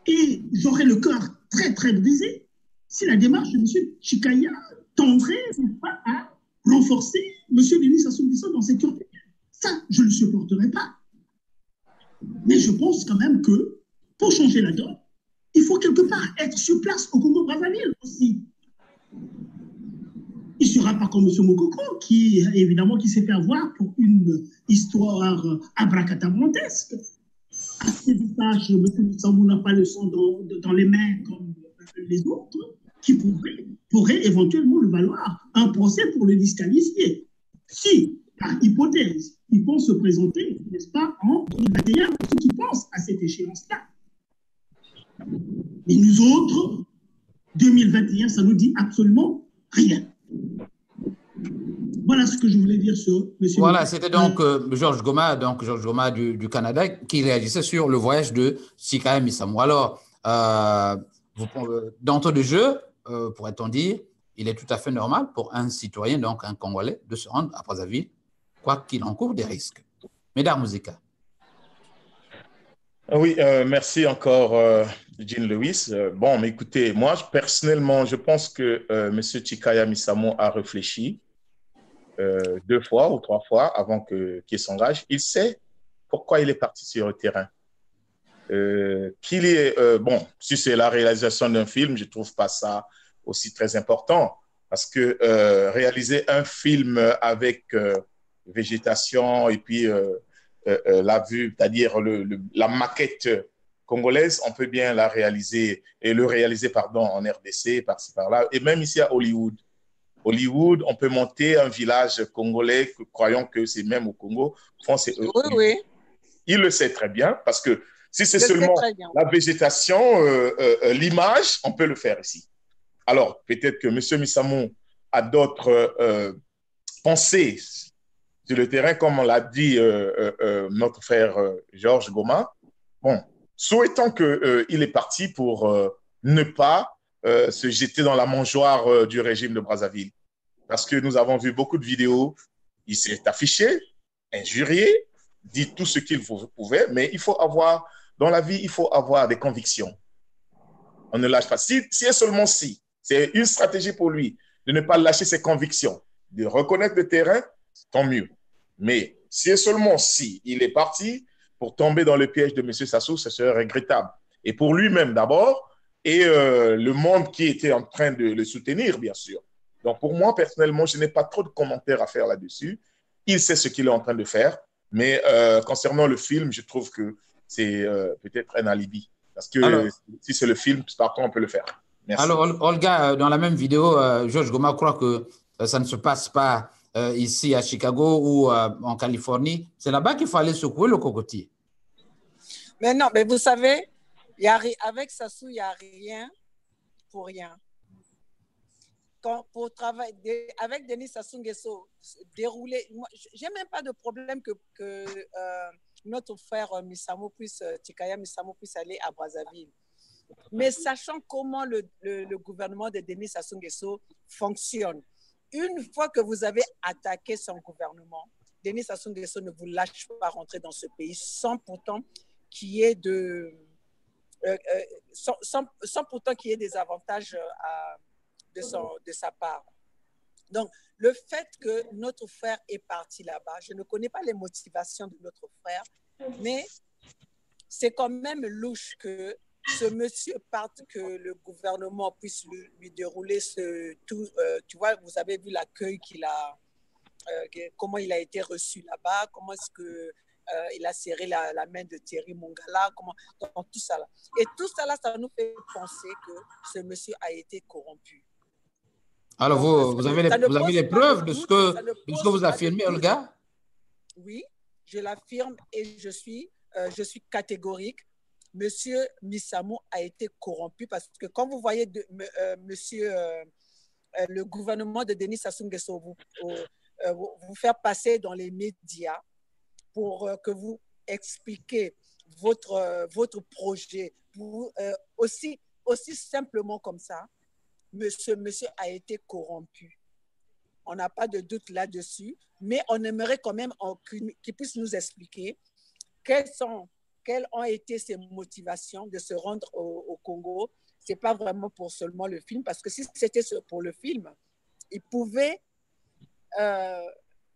Et j'aurais le cœur très, très brisé si la démarche de M. Chikaya tendrait pas à renforcer M. Denis Sassou Nguesso dans cette urbaine. Ça, je ne le supporterai pas. Mais je pense quand même que pour changer la donne, il faut quelque part être sur place au Congo-Brazzaville aussi. Il ne sera pas comme M. Mokoko, qui, évidemment, qui s'est fait avoir pour une histoire abracadabrantesque. À ses visages, M. Missamou n'a pas le sang dans les mains comme les autres, qui pourrait éventuellement le valoir un procès pour le disqualifier. Si, par hypothèse, ils vont se présenter, n'est-ce pas, en 2021, pour ceux qui pensent à cette échéance-là. Mais nous autres, 2021, ça ne nous dit absolument rien. Voilà ce que je voulais dire sur M.
Voilà, c'était donc Georges Goma du Canada, qui réagissait sur le voyage de Chikaya Missamou. Alors, d'entrée de jeu, pourrait-on dire, il est tout à fait normal pour un citoyen, donc un Congolais, de se rendre à Brazzaville, quoi qu'il encourt des risques. Médard Musica.
Oui, merci encore, Jean Lewis. Bon, mais écoutez, moi, personnellement, je pense que M. Chikaya Misamo a réfléchi 2 fois ou 3 fois avant qu'il s'engage. Il sait pourquoi il est parti sur le terrain. Qu'il est, bon, si c'est la réalisation d'un film, je ne trouve pas ça aussi très important parce que réaliser un film avec végétation et puis la vue, c'est-à-dire la maquette congolaise, on peut bien la réaliser et le réaliser, pardon, en RDC, par-ci, par-là, et même ici à Hollywood. Hollywood, on peut monter un village congolais, croyons que c'est même au Congo. France, c'est
Oui, oui,
il le sait très bien parce que si c'est
je sais
seulement
très bien.
la végétation, l'image, on peut le faire ici. Alors, peut-être que M. Missamou a d'autres pensées sur le terrain, comme on l'a dit notre frère Georges Goma. Bon, souhaitons qu'il est parti pour ne pas se jeter dans la mangeoire du régime de Brazzaville. Parce que nous avons vu beaucoup de vidéos, il s'est affiché, injurié, dit tout ce qu'il pouvait, mais il faut avoir, dans la vie, il faut avoir des convictions. On ne lâche pas. Si est seulement si, c'est une stratégie pour lui de ne pas lâcher ses convictions, de reconnaître le terrain, tant mieux. Mais si est seulement si, il est parti pour tomber dans le piège de M. Sassou, ce serait regrettable. Et pour lui-même d'abord, et le monde qui était en train de le soutenir, bien sûr. Donc pour moi, personnellement, je n'ai pas trop de commentaires à faire là-dessus. Il sait ce qu'il est en train de faire. Mais concernant le film, je trouve que c'est peut-être un alibi. Parce que
Alors,
si c'est le film, par contre, on peut le faire. Merci.
alors, Olga, dans la même vidéo, Georges Goma croit que ça ne se passe pas ici à Chicago ou en Californie. C'est là-bas qu'il faut aller secouer le cocotier.
Mais non, mais vous savez, avec Sassou, il n'y a rien pour rien. Pour travailler avec Denis Sassou Nguesso, dérouler, j'ai même pas de problème que notre frère Misamo Chikaya Misamo puisse aller à Brazzaville. Mais sachant comment le gouvernement de Denis Sassou Nguesso fonctionne, une fois que vous avez attaqué son gouvernement, Denis Sassou Nguesso ne vous lâche pas rentrer dans ce pays sans pourtant qu'il y ait sans pourtant qu'il y ait des avantages de sa part. Donc, le fait que notre frère est parti là-bas, je ne connais pas les motivations de notre frère, mais c'est quand même louche que ce monsieur parte, que le gouvernement puisse lui dérouler tout. Tu vois, vous avez vu l'accueil qu'il a, comment il a été reçu là-bas, comment est-ce que il a serré la main de Thierry Mongala, tout ça là. Et tout ça là, ça nous fait penser que ce monsieur a été corrompu.
Alors,
donc,
vous avez les preuves de ce que vous affirmez, Olga?
Oui, je l'affirme et je suis catégorique. Monsieur Misamo a été corrompu parce que quand vous voyez le gouvernement de Denis Sassou Nguesso vous faire passer dans les médias pour que vous expliquiez votre projet, aussi simplement comme ça, monsieur a été corrompu. On n'a pas de doute là-dessus, mais on aimerait quand même qu'il puisse nous expliquer quelles ont été ses motivations de se rendre au Congo. Ce n'est pas vraiment pour seulement le film, parce que si c'était pour le film,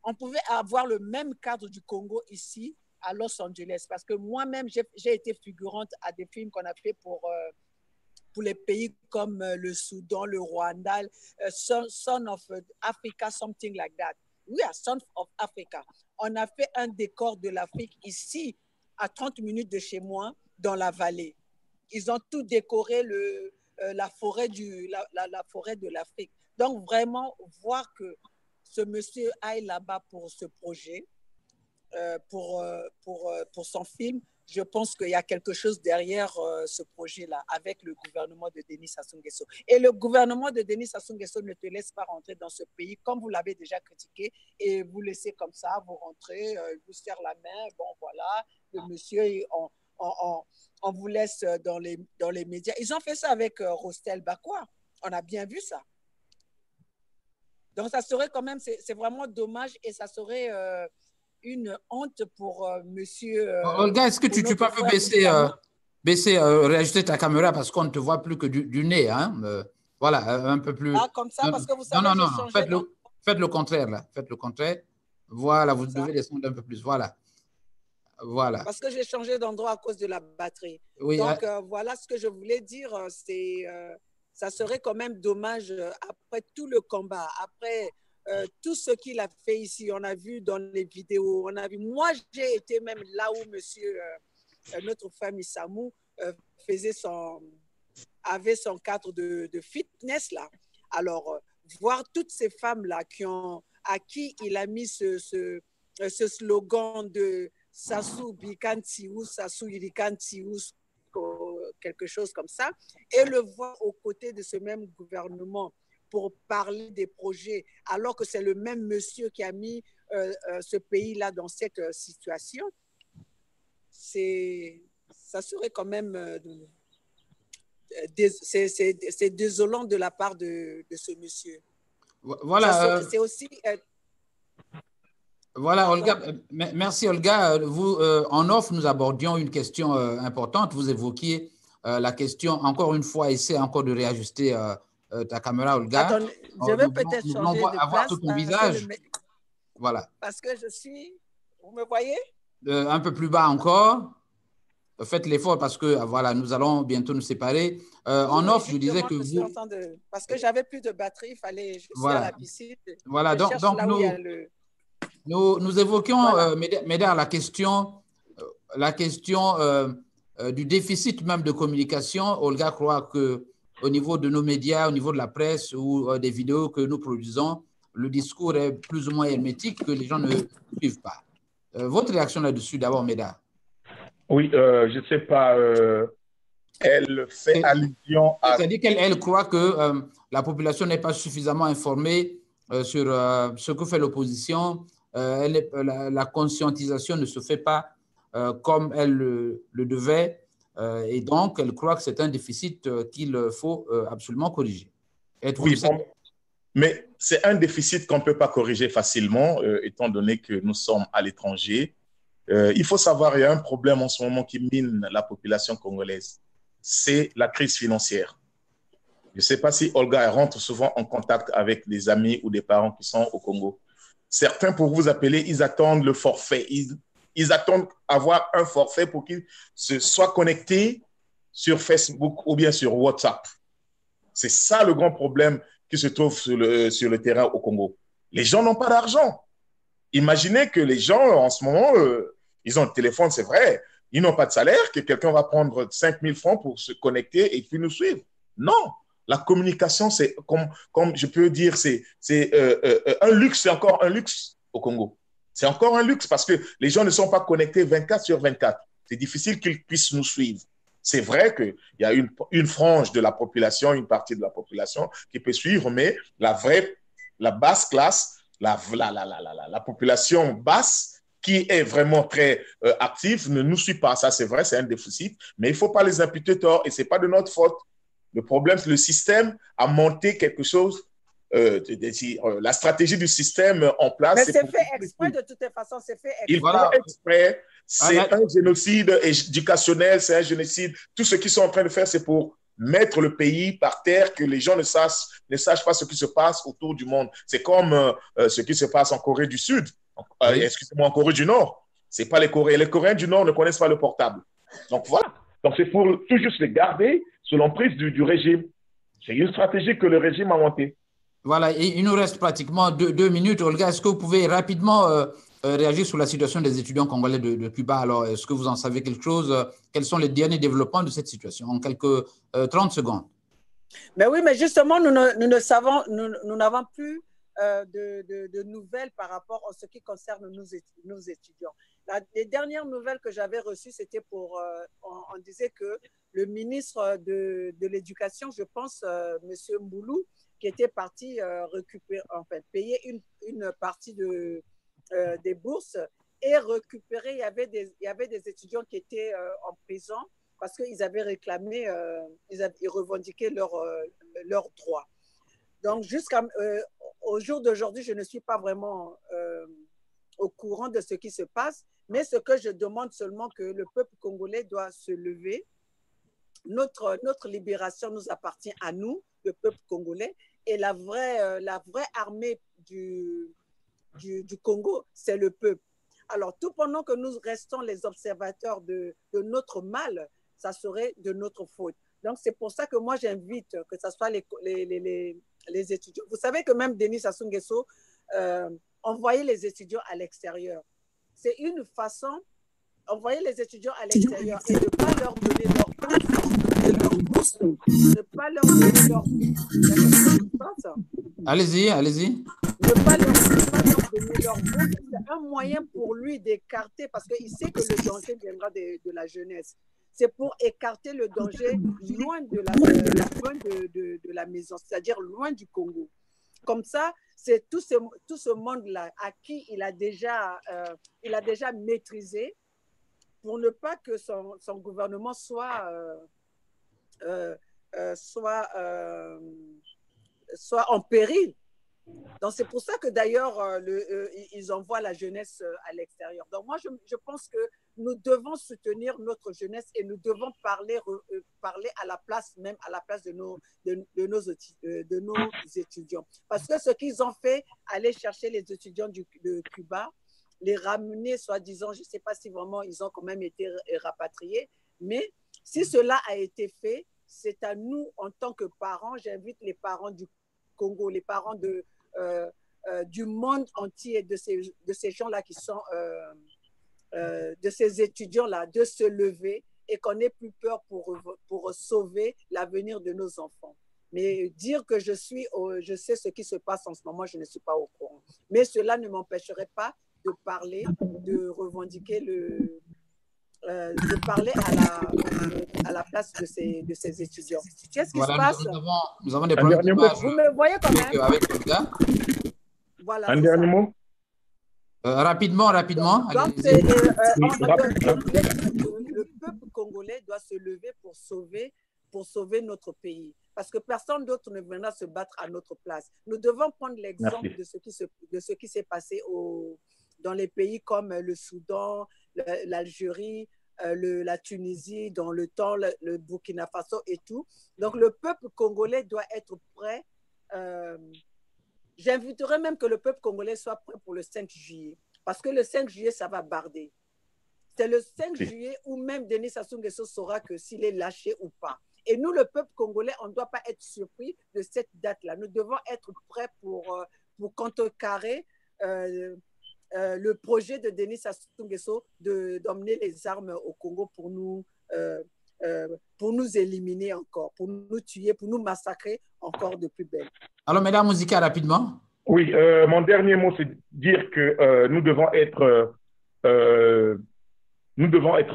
on pouvait avoir le même cadre du Congo ici à Los Angeles, parce que moi-même, j'ai été figurante à des films qu'on a fait pour les pays comme le Soudan, le Rwanda, Son of Africa, something like that. Oui, à Son of Africa. On a fait un décor de l'Afrique ici, à 30 minutes de chez moi, dans la vallée. Ils ont tout décoré la forêt de l'Afrique. Donc, vraiment, voir que ce monsieur aille là-bas pour ce projet, pour son film, je pense qu'il y a quelque chose derrière ce projet-là avec le gouvernement de Denis Sassou Nguesso. Et le gouvernement de Denis Sassou Nguesso ne te laisse pas rentrer dans ce pays, comme vous l'avez déjà critiqué, et vous laissez comme ça, vous rentrez, vous serrez la main, bon voilà, le monsieur, on vous laisse dans les médias. Ils ont fait ça avec Rostel Bakwa, on a bien vu ça. Donc ça serait quand même, c'est vraiment dommage, et ça serait une honte pour monsieur.
Olga, est-ce que tu peux un peu réajuster ta caméra parce qu'on ne te voit plus que du nez. Hein? Voilà, un peu plus.
Ah, comme ça, parce que vous savez,
non,
j'ai changé.
Faites le contraire, là. Faites le contraire. Voilà, vous devez descendre un peu plus. Voilà. Voilà.
Parce que j'ai changé d'endroit à cause de la batterie.
Oui,
donc, voilà ce que je voulais dire. Ça serait quand même dommage, après tout le combat, après tout ce qu'il a fait ici, on a vu dans les vidéos, on a vu. Moi, j'ai été même là où monsieur, notre famille Samou, avait son cadre de fitness là. Alors, voir toutes ces femmes-là à qui il a mis ce slogan de Sassou Bikanti ou Sassou Irikanti ou quelque chose comme ça, et le voir aux côtés de ce même gouvernement pour parler des projets, alors que c'est le même monsieur qui a mis ce pays-là dans cette situation, ça serait quand même... c'est désolant de la part de ce monsieur.
Voilà.
C'est aussi...
Voilà, Olga. Merci, Olga. Vous, en off, nous abordions une question importante. Vous évoquiez la question, encore une fois, essaie encore de réajuster ta caméra, Olga.
Attends, je vais peut-être changer de
avoir
place.
tout ton visage. Voilà.
Parce que je suis... Vous me voyez?
Un peu plus bas encore. Faites l'effort parce que voilà, nous allons bientôt nous séparer. En off, je disais que vous...
Parce que j'avais plus de batterie, il fallait... Je suis à la piscine.
Voilà, donc nous évoquions, voilà. Médard, la question du déficit même de communication. Olga croit qu'au niveau de nos médias, au niveau de la presse ou des vidéos que nous produisons, le discours est plus ou moins hermétique, que les gens ne suivent pas. Votre réaction là-dessus, d'abord, Médard?
Oui, je ne sais pas. Elle fait allusion à...
C'est-à-dire qu'elle croit que la population n'est pas suffisamment informée sur ce que fait l'opposition. La conscientisation ne se fait pas comme elle le devait. Et donc, elle croit que c'est un déficit qu'il faut absolument corriger.
Oui, bon, mais c'est un déficit qu'on ne peut pas corriger facilement, étant donné que nous sommes à l'étranger. Il faut savoir, il y a un problème en ce moment qui mine la population congolaise. C'est la crise financière. Je ne sais pas si Olga rentre souvent en contact avec des amis ou des parents qui sont au Congo. Certains, pour vous appeler, ils attendent le forfait. Ils attendent avoir un forfait pour qu'ils se soient connectés sur Facebook ou bien sur WhatsApp. C'est ça le grand problème qui se trouve sur le terrain au Congo. Les gens n'ont pas d'argent. Imaginez que les gens, en ce moment, ils ont le téléphone, c'est vrai, ils n'ont pas de salaire, que quelqu'un va prendre 5 000 francs pour se connecter et puis nous suivre. Non, la communication, c'est comme je peux dire, c'est un luxe, c'est encore un luxe au Congo. C'est encore un luxe parce que les gens ne sont pas connectés 24 sur 24. C'est difficile qu'ils puissent nous suivre. C'est vrai qu'il y a une frange de la population, une partie de la population qui peut suivre, mais la basse classe, la population basse qui est vraiment très active ne nous suit pas. Ça, c'est vrai, c'est un déficit, mais il ne faut pas les imputer tort et ce n'est pas de notre faute. Le problème, c'est que le système a monté quelque chose, la stratégie du système en place.
Mais c'est fait exprès de toute façon, c'est fait exprès.
Il fait exprès. C'est un génocide éducationnel, c'est un génocide. Tout ce qu'ils sont en train de faire, c'est pour mettre le pays par terre, que les gens ne sachent pas ce qui se passe autour du monde. C'est comme ce qui se passe en Corée du Sud, excusez-moi, en Corée du Nord. C'est pas les Coréens. Les Coréens du Nord ne connaissent pas le portable. Donc voilà. Donc c'est pour tout juste les garder sous l'emprise du régime. C'est une stratégie que le régime a montée.
Voilà, et il nous reste pratiquement deux minutes. Olga, est-ce que vous pouvez rapidement réagir sur la situation des étudiants congolais de Cuba? Alors, est-ce que vous en savez quelque chose? Quels sont les derniers développements de cette situation? En quelques 30 secondes.
Mais oui, mais justement, nous n'avons plus de nouvelles par rapport à ce qui concerne nos étudiants. Les dernières nouvelles que j'avais reçues, c'était on disait que le ministre de l'Éducation, je pense, M. Mboulou, qui était parti payer une partie des bourses et récupérer. Il y avait des étudiants qui étaient en prison parce qu'ils avaient réclamé, ils revendiquaient leurs droits. Donc, jusqu'au jour d'aujourd'hui, je ne suis pas vraiment au courant de ce qui se passe, mais ce que je demande seulement que le peuple congolais doit se lever. Notre libération nous appartient à nous, le peuple congolais, et la vraie armée du Congo, c'est le peuple. Alors, tout pendant que nous restons les observateurs de notre mal, ça serait de notre faute. Donc, c'est pour ça que moi, j'invite que ce soit les étudiants. Vous savez que même Denis Sassou Nguesso envoyait les étudiants à l'extérieur. C'est une façon d'envoyer les étudiants à l'extérieur et de ne pas leur donner leur bourse, ne pas leur donner leur bourse.
Allez-y, allez-y.
Ne pas leur donner leur bourse, c'est un moyen pour lui d'écarter, parce qu'il sait que le danger viendra de la jeunesse. C'est pour écarter le danger loin de la maison, c'est-à-dire loin du Congo. Comme ça, c'est tout ce monde-là à qui il a déjà maîtrisé, pour ne pas que son gouvernement soit en péril. Donc, c'est pour ça que d'ailleurs, ils envoient la jeunesse à l'extérieur. Donc, moi, je pense que nous devons soutenir notre jeunesse et nous devons parler à la place, même à la place de nos étudiants. Parce que ce qu'ils ont fait, aller chercher les étudiants de Cuba, les ramener, soi-disant, je ne sais pas si vraiment ils ont quand même été rapatriés, mais si cela a été fait, c'est à nous, en tant que parents, j'invite les parents du Congo, les parents du monde entier, de ces gens-là qui sont, de ces étudiants-là, de se lever et qu'on n'ait plus peur pour sauver l'avenir de nos enfants. Mais dire que je sais ce qui se passe en ce moment, je ne suis pas au courant. Mais cela ne m'empêcherait pas de parler, de revendiquer de parler à la place de ces étudiants. Qu'est-ce qui se passe?
Nous avons des problèmes d'image.
Vous me voyez quand même?
Avec le gars.
Voilà,
un dernier mot?
Rapidement.
Donc, le peuple congolais doit se lever pour sauver notre pays. Parce que personne d'autre ne viendra se battre à notre place. Nous devons prendre l'exemple de ce qui s'est passé dans les pays comme le Soudan, l'Algérie, la Tunisie, dans le temps, le Burkina Faso et tout. Donc, le peuple congolais doit être prêt. J'inviterais même que le peuple congolais soit prêt pour le 5 juillet. Parce que le 5 juillet, ça va barder. C'est le 5 juillet où même Denis Sassou Nguesso saura que s'il est lâché ou pas. Et nous, le peuple congolais, on ne doit pas être surpris de cette date-là. Nous devons être prêts pour contrecarrer le projet de Denis Sassou Nguesso d'emmener les armes au Congo pour nous éliminer encore, pour nous tuer, pour nous massacrer encore de plus belle.
Alors, mesdames, Musica, rapidement.
Oui, mon dernier mot, c'est dire que nous devons être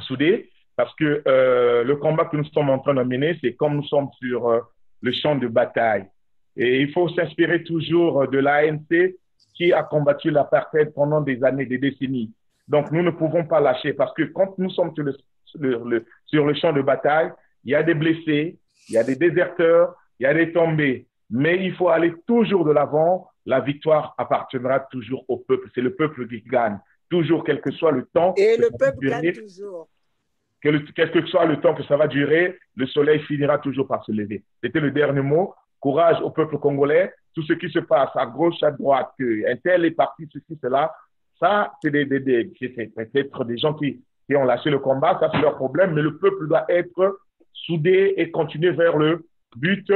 soudés, parce que le combat que nous sommes en train de mener, c'est comme nous sommes sur le champ de bataille. Et il faut s'inspirer toujours de l'ANC qui a combattu l'apartheid pendant des années, des décennies. Donc, nous ne pouvons pas lâcher, parce que quand nous sommes sur le champ de bataille, il y a des blessés, il y a des déserteurs, il y a des tombés. Mais il faut aller toujours de l'avant. La victoire appartiendra toujours au peuple. C'est le peuple qui gagne. Toujours, quel que soit le temps.
Et le peuple gagne toujours.
Quel que soit le temps que ça va durer, le soleil finira toujours par se lever. C'était le dernier mot. Courage au peuple congolais. Tout ce qui se passe à gauche, à droite, qu'un tel est parti, ceci, cela, ça, c'est peut-être des gens qui ont lâché le combat. Ça, c'est leur problème. Mais le peuple doit être soudé et continuer vers le but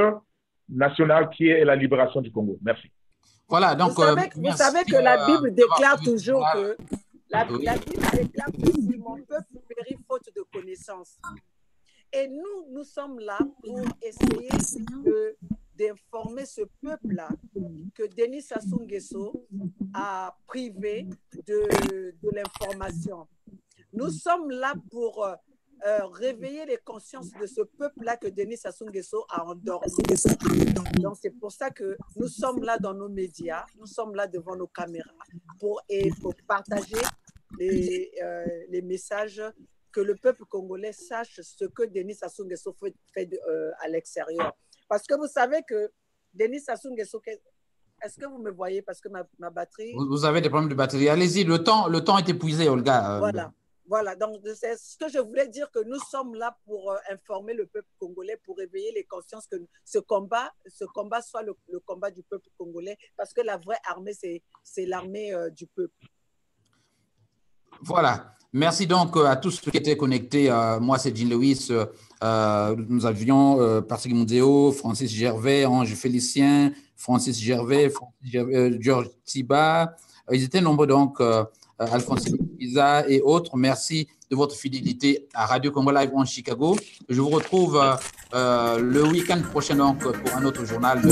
national qui est la libération du Congo. Merci.
Voilà, donc,
vous savez que la Bible déclare toujours que la Bible déclare que si mon peuple périt faute de connaissance. Et nous sommes là pour essayer d'informer ce peuple-là que Denis Sassou Nguesso a privé de l'information. Nous sommes là pour réveiller les consciences de ce peuple-là que Denis Sassou Nguesso a endormi. Donc, c'est pour ça que nous sommes là dans nos médias, nous sommes là devant nos caméras pour partager les messages, que le peuple congolais sache ce que Denis Sassou Nguesso fait à l'extérieur. Parce que vous savez que Denis Sassou Nguesso, Est-ce que vous me voyez parce que ma batterie…
Vous avez des problèmes de batterie. Allez-y, le temps est épuisé, Olga.
Voilà, donc c'est ce que je voulais dire, que nous sommes là pour informer le peuple congolais, pour éveiller les consciences, que ce combat soit le combat du peuple congolais, parce que la vraie armée, c'est l'armée du peuple.
Voilà. Merci donc à tous ceux qui étaient connectés. Moi, c'est Jean Lewis. Nous avions Patrick Moudéo, Francis Gervais, Ange Félicien, Francis Gervais, Georges Tiba. Ils étaient nombreux donc, Alphonse Pisa et autres. Merci de votre fidélité à Radio Congo Live en Chicago. Je vous retrouve le week-end prochain donc, pour un autre journal de